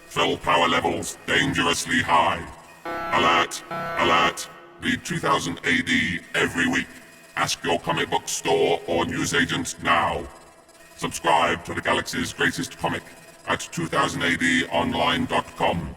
Fill power levels dangerously high. Alert! Alert! Read 2000 AD every week. Ask your comic book store or newsagent now. Subscribe to the galaxy's greatest comic at 2000ADonline.com.